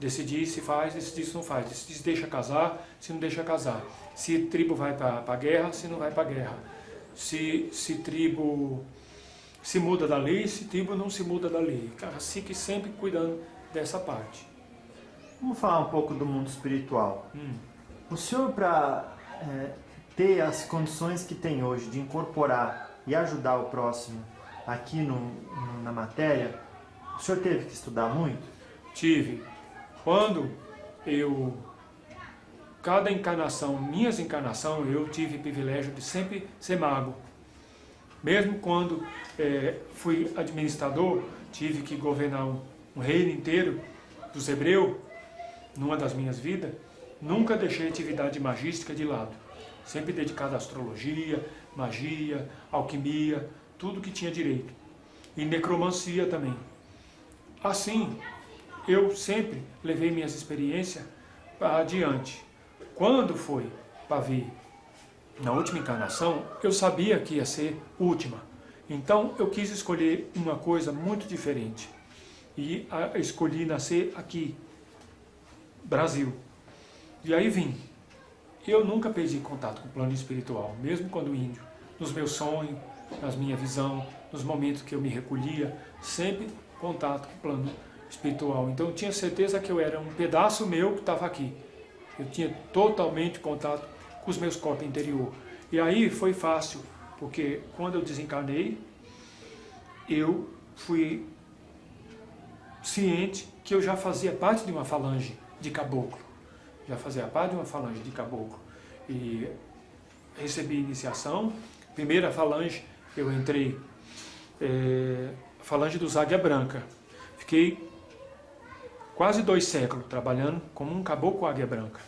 Decidir se faz, decidir se não faz. Decidir se deixa casar, se não deixa casar. Se tribo vai para a guerra, se não vai para a guerra. Se tribo se muda da lei, se tribo não se muda da lei. Cacique sempre cuidando dessa parte. Vamos falar um pouco do mundo espiritual. O senhor, para ter as condições que tem hoje de incorporar e ajudar o próximo aqui na matéria, o senhor teve que estudar muito? Tive. Quando cada encarnação, minhas encarnações, eu tive o privilégio de sempre ser mago. Mesmo quando fui administrador, tive que governar um reino inteiro dos hebreus, numa das minhas vidas, nunca deixei a atividade magística de lado. Sempre dedicado à astrologia, magia, alquimia, tudo que tinha direito. E necromancia também. Assim, eu sempre levei minhas experiências adiante. Quando foi para vir na última encarnação, eu sabia que ia ser última. Então, eu quis escolher uma coisa muito diferente. E escolhi nascer aqui, Brasil. E aí vim. Eu nunca perdi contato com o plano espiritual, mesmo quando índio. Nos meus sonhos, nas minhas visões, nos momentos que eu me recolhia, sempre contato com o plano espiritual. Então eu tinha certeza que eu era um pedaço meu que estava aqui. Eu tinha totalmente contato com os meus corpos interior. E aí foi fácil, porque quando eu desencarnei, eu fui ciente que eu já fazia parte de uma falange de caboclo. Já fazia parte de uma falange de caboclo. E recebi iniciação. Primeira falange, eu entrei, falange dos Águia Branca. Fiquei quase 2 séculos trabalhando como um caboclo Águia Branca.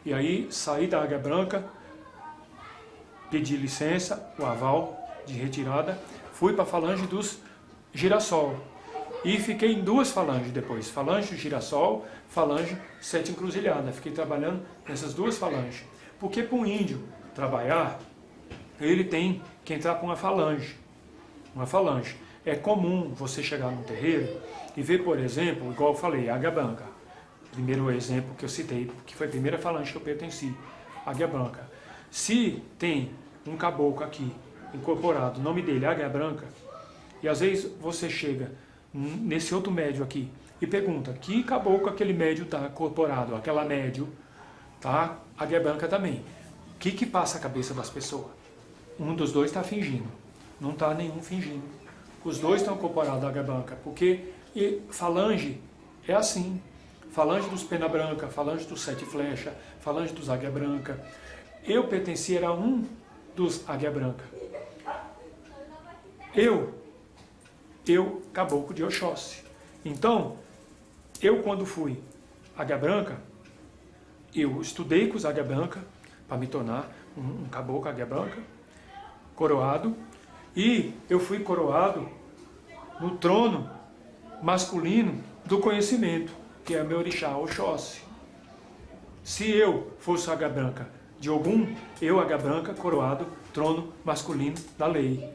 E aí saí da Águia Branca, pedi licença, o aval de retirada, fui para a falange dos Girassol. E fiquei em 2 falanges depois, falange do Girassol, falange 7 Encruzilhada. Fiquei trabalhando nessas 2 falanges. Porque para um índio trabalhar, ele tem que entrar para uma falange. Uma falange. É comum você chegar num terreiro e ver, por exemplo, igual eu falei, Águia Branca. Primeiro exemplo que eu citei, que foi a primeira falange que eu pertenci, Águia Branca. Se tem um caboclo aqui, incorporado, o nome dele é Águia Branca, e às vezes você chega nesse outro médio aqui e pergunta, que caboclo aquele médio está incorporado, aquela médio, tá? Águia Branca também. O que passa a cabeça das pessoas? Um dos dois está fingindo, não está nenhum fingindo. Os dois estão incorporados à Águia Branca, porque falange é assim. Falange dos Pena Branca, falange dos 7 Flecha, falange dos Águia Branca. eu pertencia a um dos Águia Branca. Caboclo de Oxóssi. Então, eu quando fui Águia Branca, eu estudei com os Águia Branca para me tornar um caboclo Águia Branca, coroado, e eu fui coroado no trono masculino do conhecimento, que é meu orixá Oxóssi. Se eu fosse Águia Branca de Ogum, eu, Águia Branca, coroado, trono masculino da lei.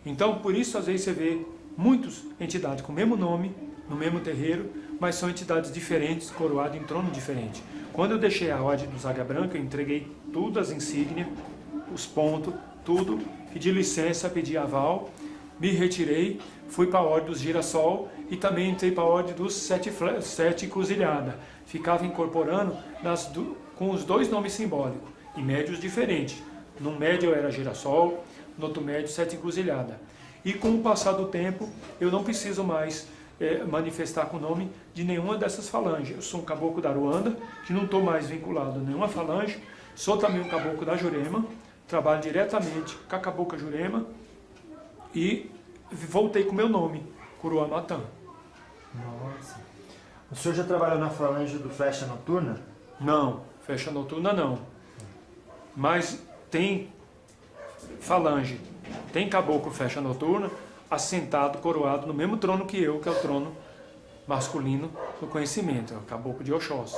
Então, por isso, às vezes você vê muitas entidades com o mesmo nome, no mesmo terreiro, mas são entidades diferentes, coroadas em trono diferente. Quando eu deixei a ordem dos Águia Branca, eu entreguei tudo, as insígnias, os pontos, tudo, pedi licença, pedi aval, me retirei, fui para a ordem dos Girassol e também entrei para a ordem dos Sete Encruzilhada. Ficava incorporando com os dois nomes simbólicos, e médios diferentes. Num médio eu era Girassol, no outro médio Sete Encruzilhada. E com o passar do tempo, eu não preciso mais manifestar com o nome de nenhuma dessas falanges. Eu sou um caboclo da Aruanda, que não estou mais vinculado a nenhuma falange, sou também um caboclo da Jurema, trabalho diretamente com a cabocla Jurema e voltei com o meu nome, Curuamatã. Nossa. O senhor já trabalhou na falange do Flecha Noturna? Não, Flecha Noturna não. Mas tem falange, tem caboclo Flecha Noturna, assentado, coroado no mesmo trono que eu, que é o trono masculino do conhecimento, é o caboclo de Oxóssi.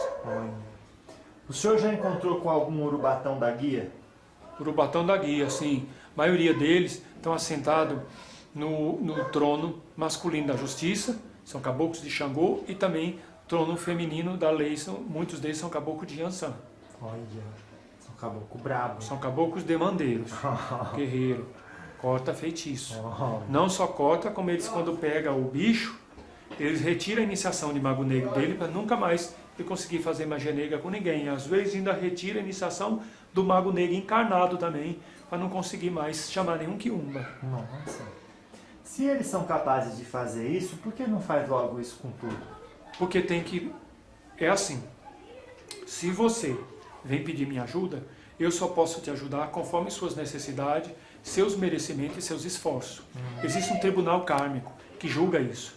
O senhor já encontrou com algum urubatão da guia? Urubatão da guia, sim. A maioria deles estão assentados no trono masculino da justiça, são caboclos de Xangô, e também trono feminino da lei, muitos deles são caboclos de Yansan. Olha, são caboclos brabos. São caboclos demandeiros, guerreiro, corta feitiço. Não só corta, como eles quando pegam o bicho, eles retiram a iniciação de Mago Negro dele para nunca mais ele conseguir fazer magia negra com ninguém. Às vezes ainda retira a iniciação do Mago Negro encarnado também, para não conseguir mais chamar nenhum quiumba. Nossa. Se eles são capazes de fazer isso, por que não faz logo isso com tudo? Porque tem que... É assim, se você vem pedir minha ajuda, eu só posso te ajudar conforme suas necessidades, seus merecimentos e seus esforços. Existe um tribunal kármico que julga isso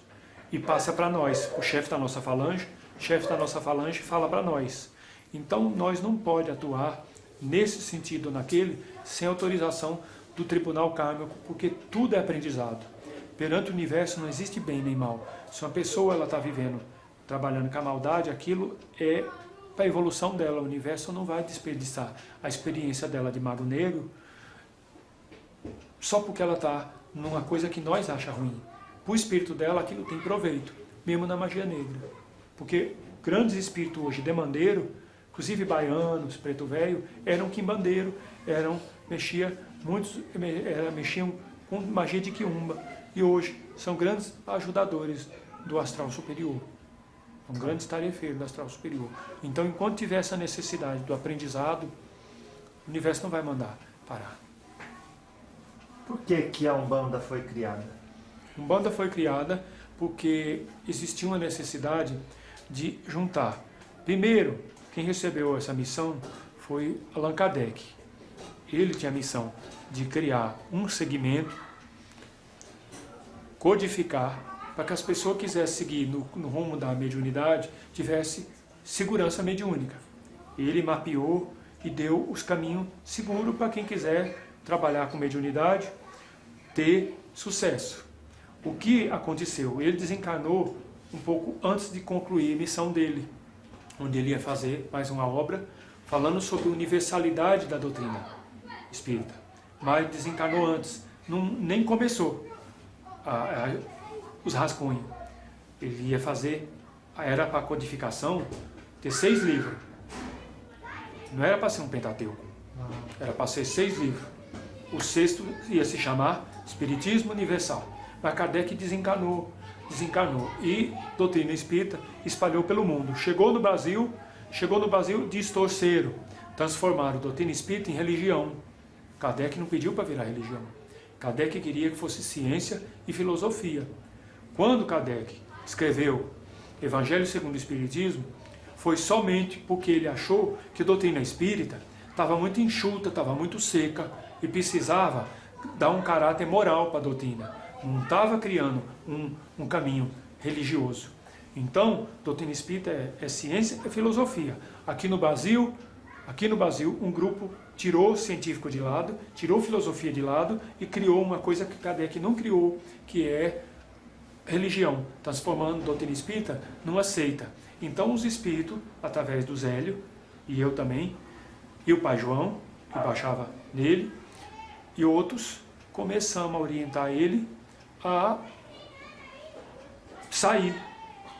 e passa para nós, o chefe da nossa falange fala para nós. Então nós não podemos atuar nesse sentido, naquele, sem autorização do tribunal kármico, porque tudo é aprendizado. Perante o universo não existe bem nem mal. Se uma pessoa está vivendo, trabalhando com a maldade, aquilo é para a evolução dela. O universo não vai desperdiçar a experiência dela de Mago Negro só porque ela está numa coisa que nós achamos ruim. Para o espírito dela, aquilo tem proveito, mesmo na magia negra. Porque grandes espíritos hoje, demandeiro, inclusive baianos, preto velho, eram quimbandeiro, mexiam com magia de quiumba. E hoje são grandes ajudadores do astral superior. São grandes tarefeiros do astral superior. Então, enquanto tiver essa necessidade do aprendizado, o universo não vai mandar parar. Por que a Umbanda foi criada? A Umbanda foi criada porque existia uma necessidade de juntar. Primeiro, quem recebeu essa missão foi Allan Kardec. Ele tinha a missão de criar um segmento, codificar, para que as pessoas que quisessem seguir no rumo da mediunidade tivesse segurança mediúnica. Ele mapeou e deu os caminhos seguros para quem quiser trabalhar com mediunidade, ter sucesso. O que aconteceu? Ele desencarnou um pouco antes de concluir a missão dele, onde ele ia fazer mais uma obra falando sobre a universalidade da doutrina espírita. Mas desencarnou antes, nem começou os rascunhos. Ele ia fazer, era para codificação, ter 6 livros. Não era para ser um Pentateuco, era para ser 6 livros. O 6º ia se chamar Espiritismo Universal. Mas Kardec desencarnou. E doutrina espírita espalhou pelo mundo. Chegou no Brasil, distorceram, transformaram doutrina espírita em religião. Kardec não pediu para virar religião. Kardec queria que fosse ciência e filosofia. Quando Kardec escreveu Evangelho segundo o Espiritismo, foi somente porque ele achou que a doutrina espírita estava muito enxuta, estava muito seca e precisava dar um caráter moral para a doutrina. Não estava criando um caminho religioso. Então, doutrina espírita é ciência e filosofia. Aqui no Brasil, um grupo tirou o científico de lado, tirou a filosofia de lado e criou uma coisa que Kardec não criou, que é religião, transformando a doutrina espírita numa seita. Então os espíritos, através do Zélio, e eu também, e o Pai João, que baixava nele, e outros, começamos a orientar ele a sair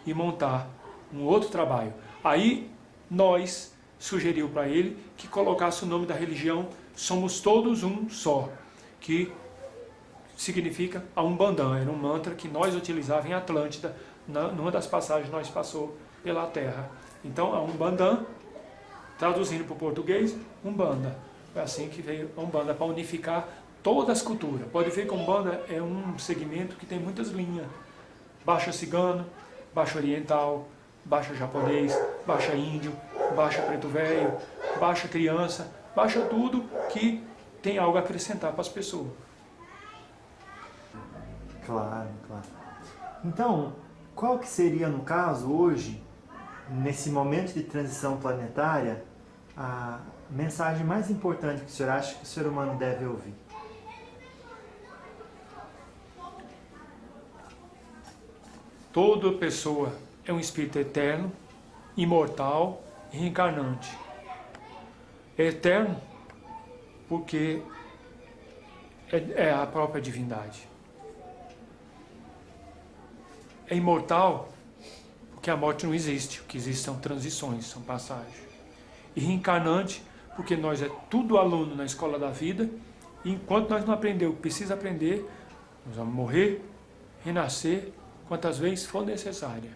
e montar um outro trabalho. Aí nós sugeriu para ele que colocasse o nome da religião Somos Todos Um Só, que significa a Umbandã. Era um mantra que nós utilizávamos em Atlântida, numa das passagens que nós passou pela Terra. Então a Umbandã, traduzindo para o português, Umbanda. É assim que veio a Umbanda, para unificar todas as culturas. Pode ver que a Umbanda é um segmento que tem muitas linhas. Baixa cigano, baixa oriental, baixa japonês, baixa índio, baixa preto velho, baixa criança, baixa tudo que tem algo a acrescentar para as pessoas. Claro, claro. Então, qual que seria, no caso, hoje, nesse momento de transição planetária, a mensagem mais importante que o senhor acha que o ser humano deve ouvir? Toda pessoa é um espírito eterno, imortal e reencarnante. É eterno porque é a própria divindade. É imortal porque a morte não existe. O que existe são transições, são passagens. E reencarnante porque nós é tudo aluno na escola da vida, e enquanto nós não aprendemos o que precisa aprender, nós vamos morrer, renascer, quantas vezes for necessária.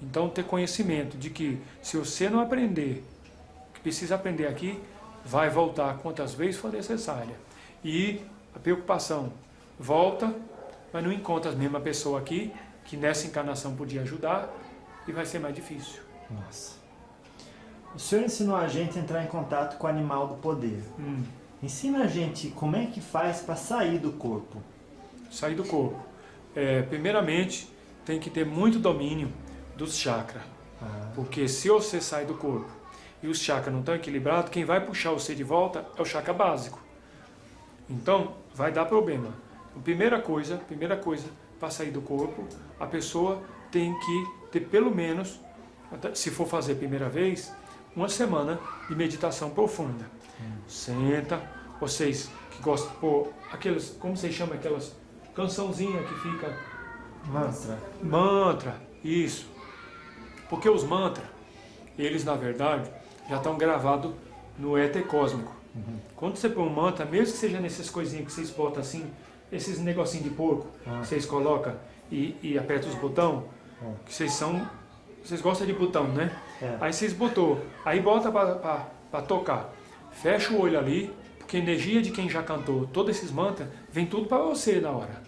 Então, ter conhecimento de que, se você não aprender o que precisa aprender aqui, vai voltar quantas vezes for necessária. E a preocupação, volta, mas não encontra a mesma pessoa aqui, que nessa encarnação podia ajudar, e vai ser mais difícil. Nossa. O senhor ensinou a gente a entrar em contato com o animal do poder. Ensina a gente como é que faz para sair do corpo. Sair do corpo. Primeiramente, tem que ter muito domínio dos chakras. Porque se você sai do corpo e os chakras não estão equilibrados, quem vai puxar você de volta é o chakra básico. Então, vai dar problema. Primeira coisa, para sair do corpo, a pessoa tem que ter pelo menos, se for fazer a primeira vez, uma semana de meditação profunda. Senta, vocês que gostam de pôr aquelas, como vocês chamam, aquelas cançãozinhas que fica... Mantra, isso. Porque os mantras, eles na verdade já estão gravados no éter cósmico. Quando você põe um mantra, mesmo que seja nessas coisinhas que vocês botam assim, esses negocinhos de porco, que vocês colocam e apertam os botões, que vocês gostam de botão, né? Aí vocês botou, aí bota para tocar. Fecha o olho ali, porque a energia de quem já cantou todos esses mantras, vem tudo para você na hora.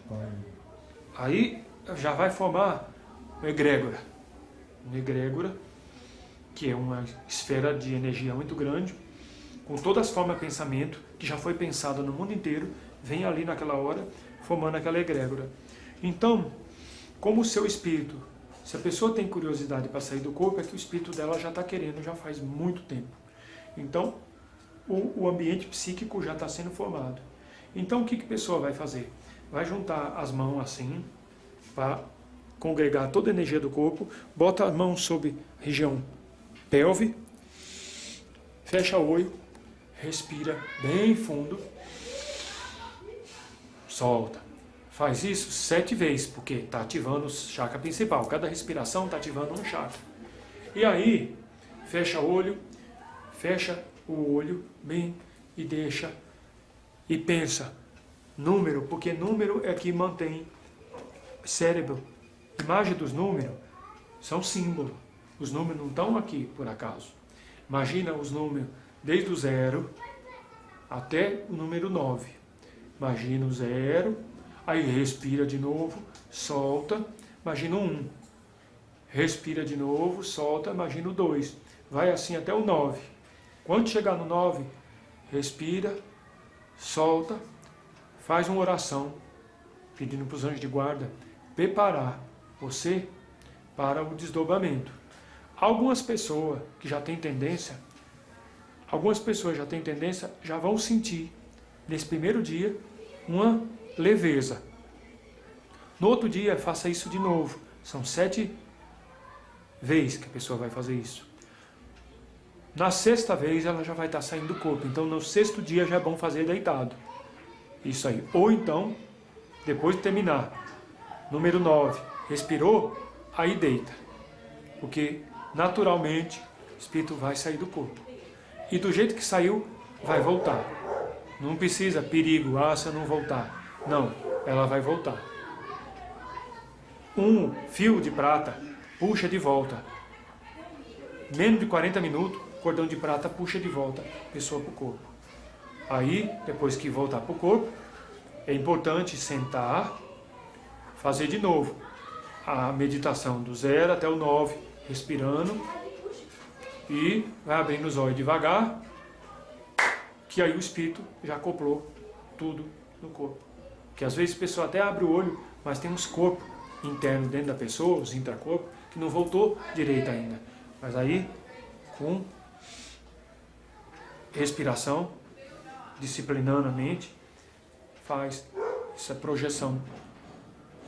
Aí já vai formar uma egrégora. Uma egrégora, que é uma esfera de energia muito grande, com todas as formas de pensamento, que já foi pensado no mundo inteiro, vem ali naquela hora, formando aquela egrégora. Então, como o seu espírito, se a pessoa tem curiosidade para sair do corpo, é que o espírito dela já está querendo, já faz muito tempo. Então, o ambiente psíquico já está sendo formado. Então, o que a pessoa vai fazer? Vai juntar as mãos assim, para congregar toda a energia do corpo, bota a mão sobre a região pelve, fecha o olho, respira bem fundo, solta. Faz isso 7 vezes, porque está ativando o chakra principal. Cada respiração está ativando um chakra. E aí, fecha o olho bem e deixa, e pensa, número, porque número é que mantém cérebro. Imagem dos números são símbolos. Os números não estão aqui por acaso. Imagina os números desde o 0 até o número 9. Imagina o 0, aí respira de novo, solta, imagina o 1. Respira de novo, solta, imagina o 2. Vai assim até o 9. Quando chegar no 9, respira, solta, faz uma oração, pedindo para os anjos de guarda preparar você para o desdobramento. Algumas pessoas já têm tendência já vão sentir, nesse primeiro dia, uma leveza. No outro dia, faça isso de novo. São 7 vezes que a pessoa vai fazer isso. Na 6ª vez, ela já vai estar saindo do corpo. Então, no 6º dia, já é bom fazer deitado. Isso aí. Ou então, depois de terminar, número 9, respirou, aí deita. Porque, naturalmente, o espírito vai sair do corpo. E do jeito que saiu, vai voltar. Não precisa perigo, se eu não voltar. Não, ela vai voltar. Um fio de prata puxa de volta. Menos de 40 minutos, cordão de prata puxa de volta a pessoa para o corpo. Aí, depois que voltar para o corpo, é importante sentar, fazer de novo a meditação do 0 até o 9, respirando, e vai abrindo os olhos devagar, que aí o espírito já acoplou tudo no corpo. Que às vezes a pessoa até abre o olho, mas tem uns corpos internos dentro da pessoa, os intracorpos, que não voltou direito ainda. Mas aí, com respiração, disciplinando a mente, faz essa projeção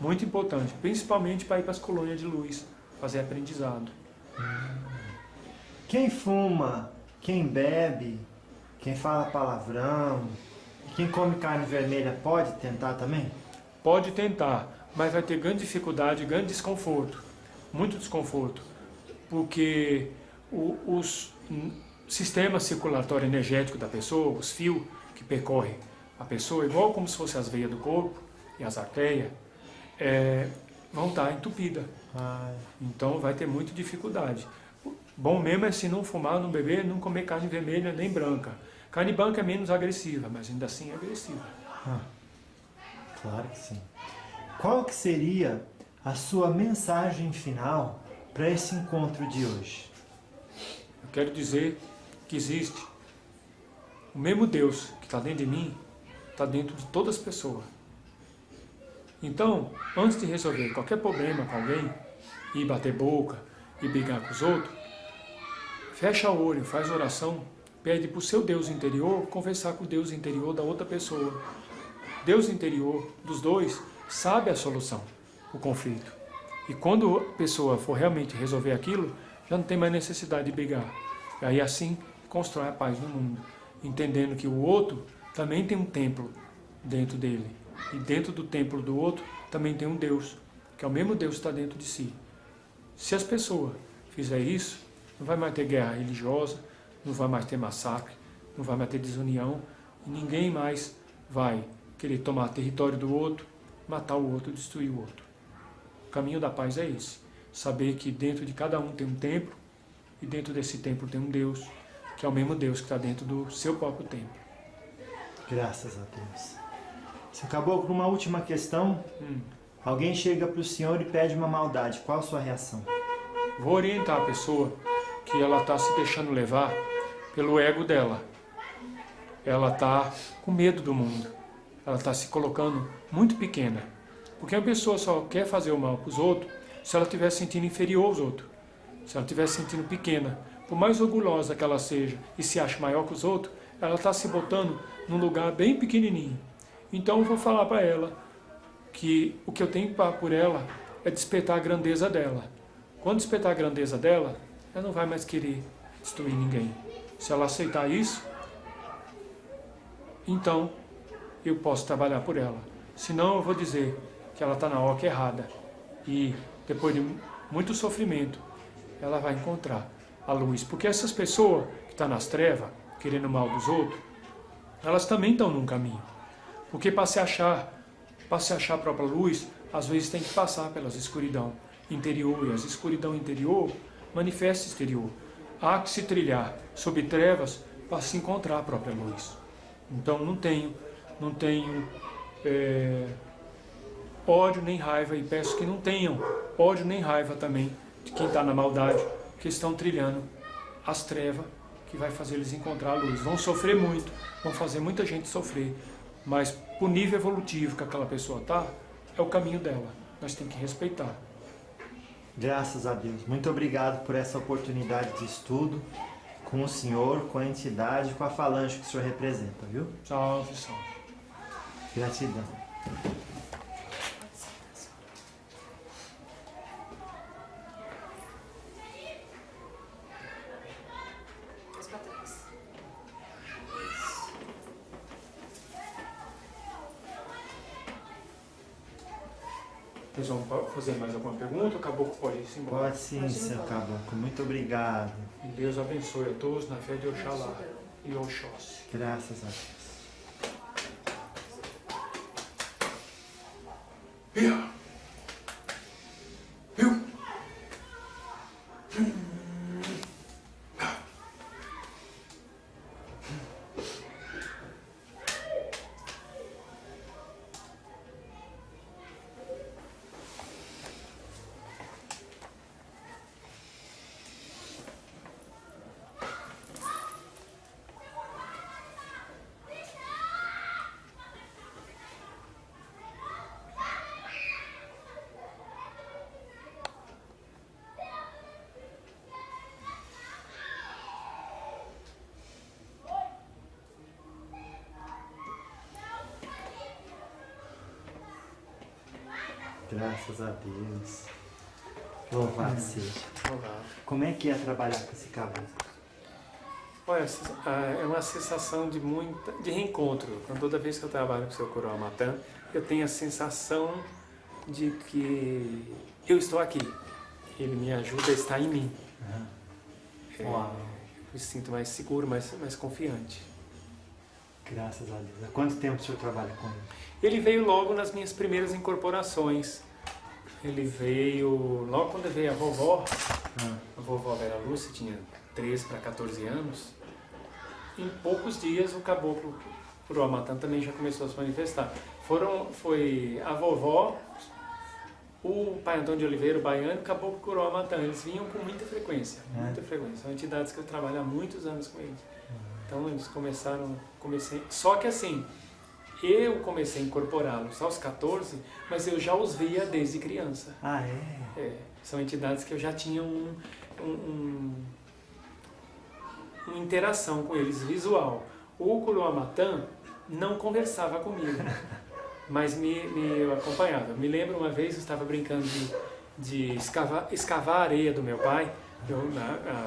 muito importante, principalmente para ir para as colônias de luz, fazer aprendizado. Quem fuma, quem bebe, quem fala palavrão, quem come carne vermelha pode tentar também? Pode tentar, mas vai ter grande dificuldade, grande desconforto, muito desconforto, porque os sistemas circulatório energético da pessoa, os fios que percorrem a pessoa, igual como se fossem as veias do corpo e as artérias, vão estar entupidas. Então vai ter muita dificuldade. Bom mesmo é se não fumar, não beber, não comer carne vermelha nem branca. Carne branca é menos agressiva, mas ainda assim é agressiva. Claro que sim. Qual que seria a sua mensagem final para esse encontro de hoje? Eu quero dizer que existe o mesmo Deus que está dentro de mim, está dentro de todas as pessoas. Então, antes de resolver qualquer problema com alguém, ir bater boca e brigar com os outros, fecha o olho, faz oração, pede para o seu Deus interior conversar com o Deus interior da outra pessoa. Deus interior dos dois sabe a solução, o conflito. E quando a pessoa for realmente resolver aquilo, já não tem mais necessidade de brigar. E aí assim constrói a paz no mundo, entendendo que o outro também tem um templo dentro dele. E dentro do templo do outro também tem um Deus, que é o mesmo Deus que está dentro de si. Se as pessoas fizerem isso, não vai mais ter guerra religiosa, não vai mais ter massacre, não vai mais ter desunião, e ninguém mais vai querer tomar território do outro, matar o outro, destruir o outro. O caminho da paz é esse, saber que dentro de cada um tem um templo, e dentro desse templo tem um Deus, que é o mesmo Deus que está dentro do seu próprio templo. Graças a Deus. Você acabou com uma última questão. Alguém chega para o senhor e pede uma maldade. Qual a sua reação? Vou orientar a pessoa que ela está se deixando levar pelo ego dela. Ela está com medo do mundo. Ela está se colocando muito pequena. Porque a pessoa só quer fazer o mal para os outros se ela estiver se sentindo inferior aos outros. Se ela estiver se sentindo pequena. Por mais orgulhosa que ela seja e se ache maior que os outros, ela está se botando num lugar bem pequenininho. Então eu vou falar para ela que o que eu tenho por ela é despertar a grandeza dela. Quando despertar a grandeza dela, ela não vai mais querer destruir ninguém. Se ela aceitar isso, então eu posso trabalhar por ela. Senão eu vou dizer que ela está na hora errada. E depois de muito sofrimento, ela vai encontrar a luz. Porque essas pessoas que estão nas trevas, querendo o mal dos outros, elas também estão num caminho. Porque para se achar a própria luz, às vezes tem que passar pelas escuridão interior. E as escuridão interior manifesta exterior. Há que se trilhar sob trevas para se encontrar a própria luz. Então não tenho ódio nem raiva, e peço que não tenham ódio nem raiva também de quem está na maldade, que estão trilhando as trevas que vai fazer eles encontrar a luz. Vão sofrer muito, vão fazer muita gente sofrer, mas pro nível evolutivo que aquela pessoa tá, é o caminho dela. Nós temos que respeitar. Graças a Deus. Muito obrigado por essa oportunidade de estudo com o senhor, com a entidade, com a falange que o senhor representa, viu? Salve, salve. Gratidão. Vocês vão fazer mais alguma pergunta? O caboclo pode ir embora. Pode sim, seu caboclo. Muito obrigado. Deus abençoe a todos na fé de Oxalá e Oxóssi. Graças a Deus. Graças a Deus. Louvado seja. Como é que é trabalhar com esse caboclo? Olha, é uma sensação de reencontro. Toda vez que eu trabalho com o seu Coroa Matã, eu tenho a sensação de que eu estou aqui. Ele me ajuda a estar em mim. Uau. Eu me sinto mais seguro, mais confiante. Graças a Deus. Há quanto tempo o senhor trabalha com ele? Ele veio logo nas minhas primeiras incorporações. Ele veio logo quando veio a vovó. A vovó Vera Lúcia tinha 13 para 14 anos. Em poucos dias o caboclo Coroa Matã também já começou a se manifestar. Foi a vovó, o pai Antônio de Oliveira, o baiano, e o caboclo Coroa Matã. Eles vinham com muita frequência. Muita frequência. São entidades que eu trabalho há muitos anos com eles. Então eles comecei. Só que assim, eu comecei a incorporá-los aos 14, mas eu já os via desde criança. Ah, é? São entidades que eu já tinha uma interação com eles, visual. O Coroa Matã não conversava comigo, mas me acompanhava. Eu me lembro uma vez, eu estava brincando de escavar a areia do meu pai,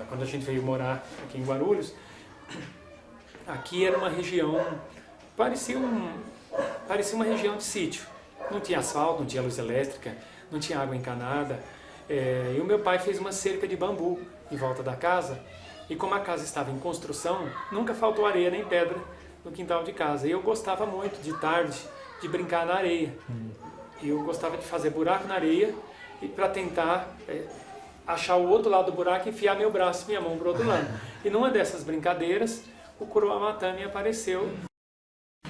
quando a gente veio morar aqui em Guarulhos. Aqui era uma região, parecia uma região de sítio. Não tinha asfalto, não tinha luz elétrica, não tinha água encanada. E o meu pai fez uma cerca de bambu em volta da casa. E como a casa estava em construção, nunca faltou areia nem pedra no quintal de casa. E eu gostava muito, de tarde, de brincar na areia. E eu gostava de fazer buraco na areia e para tentar achar o outro lado do buraco e enfiar meu braço e minha mão para o outro lado. E numa dessas brincadeiras, o Coroa Matã me apareceu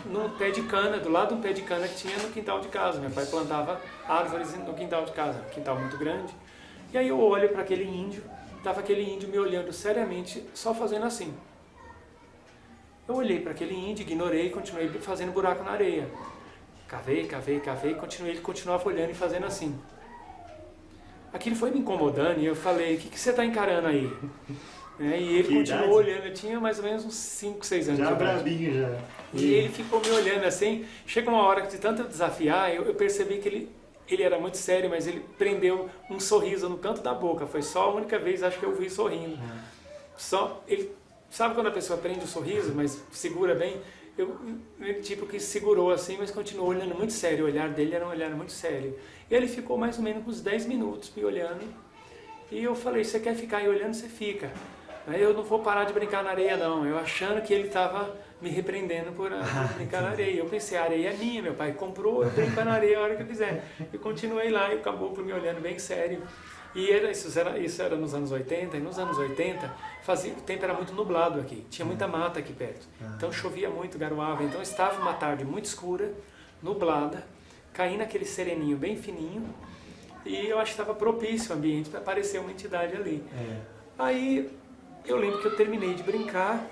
num pé de cana, do lado de um pé de cana que tinha no quintal de casa. Meu pai plantava árvores no quintal de casa, um quintal muito grande. E aí eu olho para aquele índio, estava aquele índio me olhando seriamente, só fazendo assim. Eu olhei para aquele índio, ignorei e continuei fazendo buraco na areia. Cavei, ele continuava olhando e fazendo assim. Aquilo foi me incomodando e eu falei, o que você está encarando aí? E ele continuou olhando, eu tinha mais ou menos uns 5, 6 anos. Já brabinho, já. E ele ficou me olhando assim. Chega uma hora que de tanto eu desafiar, eu percebi que ele era muito sério, mas ele prendeu um sorriso no canto da boca. Foi só a única vez, acho que eu vi sorrindo. Sabe quando a pessoa prende o sorriso, mas segura bem? Ele tipo que segurou assim, mas continuou olhando muito sério. O olhar dele era um olhar muito sério. E ele ficou mais ou menos uns 10 minutos me olhando. E eu falei, você quer ficar aí olhando, você fica. Eu não vou parar de brincar na areia não. Eu achando que ele estava me repreendendo por brincar na areia. Eu pensei, a areia é minha, meu pai comprou, eu brinco na areia a hora que eu quiser. E continuei lá e o caboclo me olhando bem sério. E isso era nos anos 80, e nos anos 80 o tempo era muito nublado aqui, tinha muita mata aqui perto. Então chovia muito, garoava, então estava uma tarde muito escura, nublada, caindo aquele sereninho bem fininho, e eu acho que estava propício o ambiente para aparecer uma entidade ali. Aí eu lembro que eu terminei de brincar,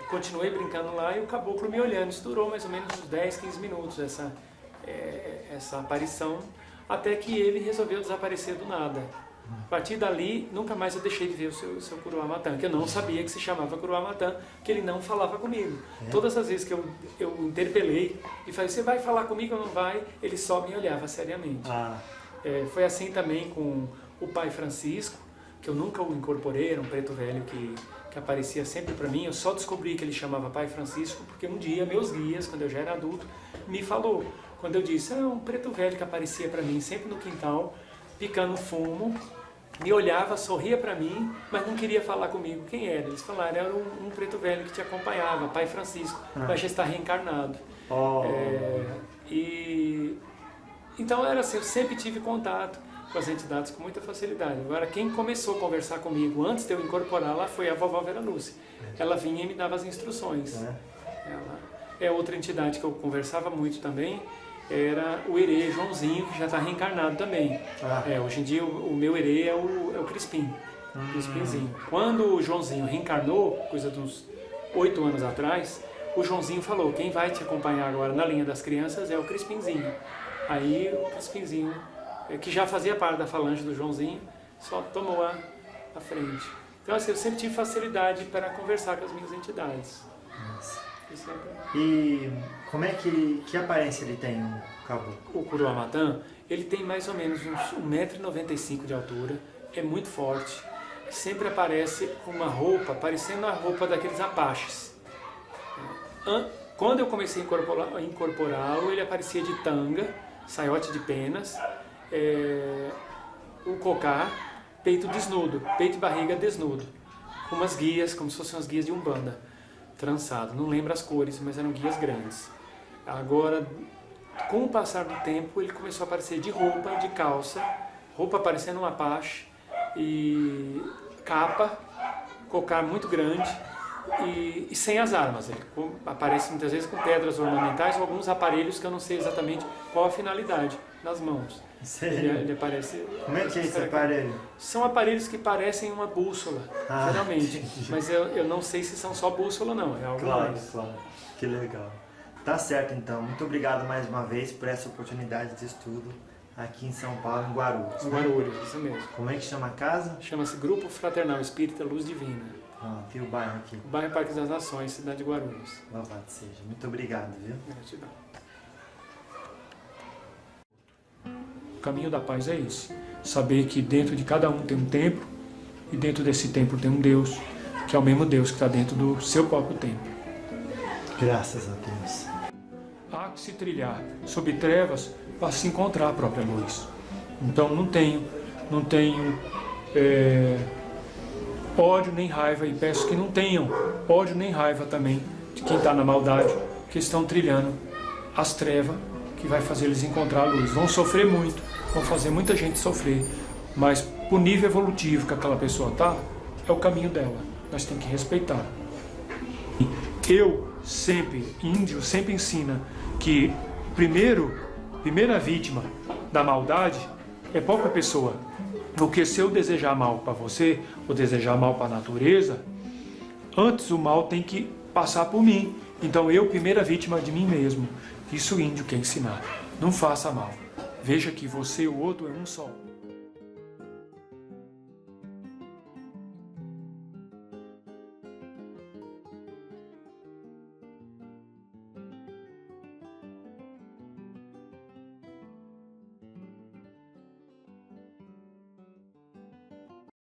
continuei brincando lá e o caboclo me olhando. Isso durou mais ou menos uns 10, 15 minutos, essa aparição, até que ele resolveu desaparecer do nada. A partir dali, nunca mais eu deixei de ver o seu Curuá Matã, que eu não sabia que se chamava Curuá Matã, que ele não falava comigo. Todas as vezes que eu interpelei e falei, você vai falar comigo ou não vai? Ele só me olhava seriamente. Foi assim também com o pai Francisco, que eu nunca o incorporei, era um preto velho que aparecia sempre para mim. Eu só descobri que ele chamava pai Francisco porque um dia meus guias, quando eu já era adulto, me falou. Quando eu disse, um preto velho que aparecia para mim sempre no quintal, picando fumo, me olhava, sorria para mim, mas não queria falar comigo. Quem era? Eles falaram, era um preto velho que te acompanhava, pai Francisco, mas já está reencarnado. Então era assim, eu sempre tive contato com as entidades com muita facilidade. Agora, quem começou a conversar comigo antes de eu incorporá-la foi a vovó Vera Lúcia. Ela vinha e me dava as instruções. Ela é outra entidade que eu conversava muito também, era o herê Joãozinho, que já está reencarnado também. Hoje em dia o meu herê é o Crispim, Crispinzinho. Quando o Joãozinho reencarnou, coisa de uns 8 anos atrás, o Joãozinho falou, quem vai te acompanhar agora na linha das crianças é o Crispinzinho. Aí o Crispinzinho, que já fazia parte da falange do Joãozinho, só tomou a frente. Então assim, eu sempre tive facilidade para conversar com as minhas entidades. E como é que aparência ele tem, o caboclo? O Curuá Matã, ele tem mais ou menos uns 1,95 m de altura, é muito forte, sempre aparece com uma roupa, parecendo a roupa daqueles apaches. Quando eu comecei a incorporá-lo, ele aparecia de tanga, saiote de penas, o cocá, peito desnudo, peito e barriga desnudo, com umas guias, como se fossem as guias de Umbanda, trançado. Não lembro as cores, mas eram guias grandes. Agora, com o passar do tempo, ele começou a aparecer de roupa, de calça, roupa parecendo um apache, e capa, cocar muito grande, e sem as armas. Ele aparece muitas vezes com pedras ornamentais ou alguns aparelhos que eu não sei exatamente qual a finalidade, nas mãos. Ele aparece... Como é que é esse aparelho? São aparelhos que parecem uma bússola, geralmente. Mas eu não sei se são só bússola, não. É algo mais. Claro. Que legal. Tá certo, então. Muito obrigado mais uma vez por essa oportunidade de estudo aqui em São Paulo, em Guarulhos. Em Guarulhos, isso mesmo. Como é que chama a casa? Chama-se Grupo Fraternal Espírita Luz Divina. E o bairro aqui? O bairro Parque das Nações, cidade de Guarulhos. Louvado seja. Muito obrigado, viu? Gratidão. O caminho da paz é esse. Saber que dentro de cada um tem um templo e dentro desse templo tem um Deus, que é o mesmo Deus que está dentro do seu próprio templo. Graças a Deus. Há que se trilhar sob trevas para se encontrar a própria luz. Então não tenho ódio nem raiva, e peço que não tenham ódio nem raiva também de quem está na maldade, que estão trilhando as trevas, que vai fazer eles encontrar a luz. Vão sofrer muito, vão fazer muita gente sofrer, mas por nível evolutivo que aquela pessoa está, é o caminho dela, nós temos que respeitar. Índio sempre ensina que primeira vítima da maldade é a própria pessoa. Porque se eu desejar mal para você, ou desejar mal para a natureza, antes o mal tem que passar por mim. Então eu, primeira vítima de mim mesmo. Isso o índio quer ensinar. Não faça mal. Veja que você e o outro é um só.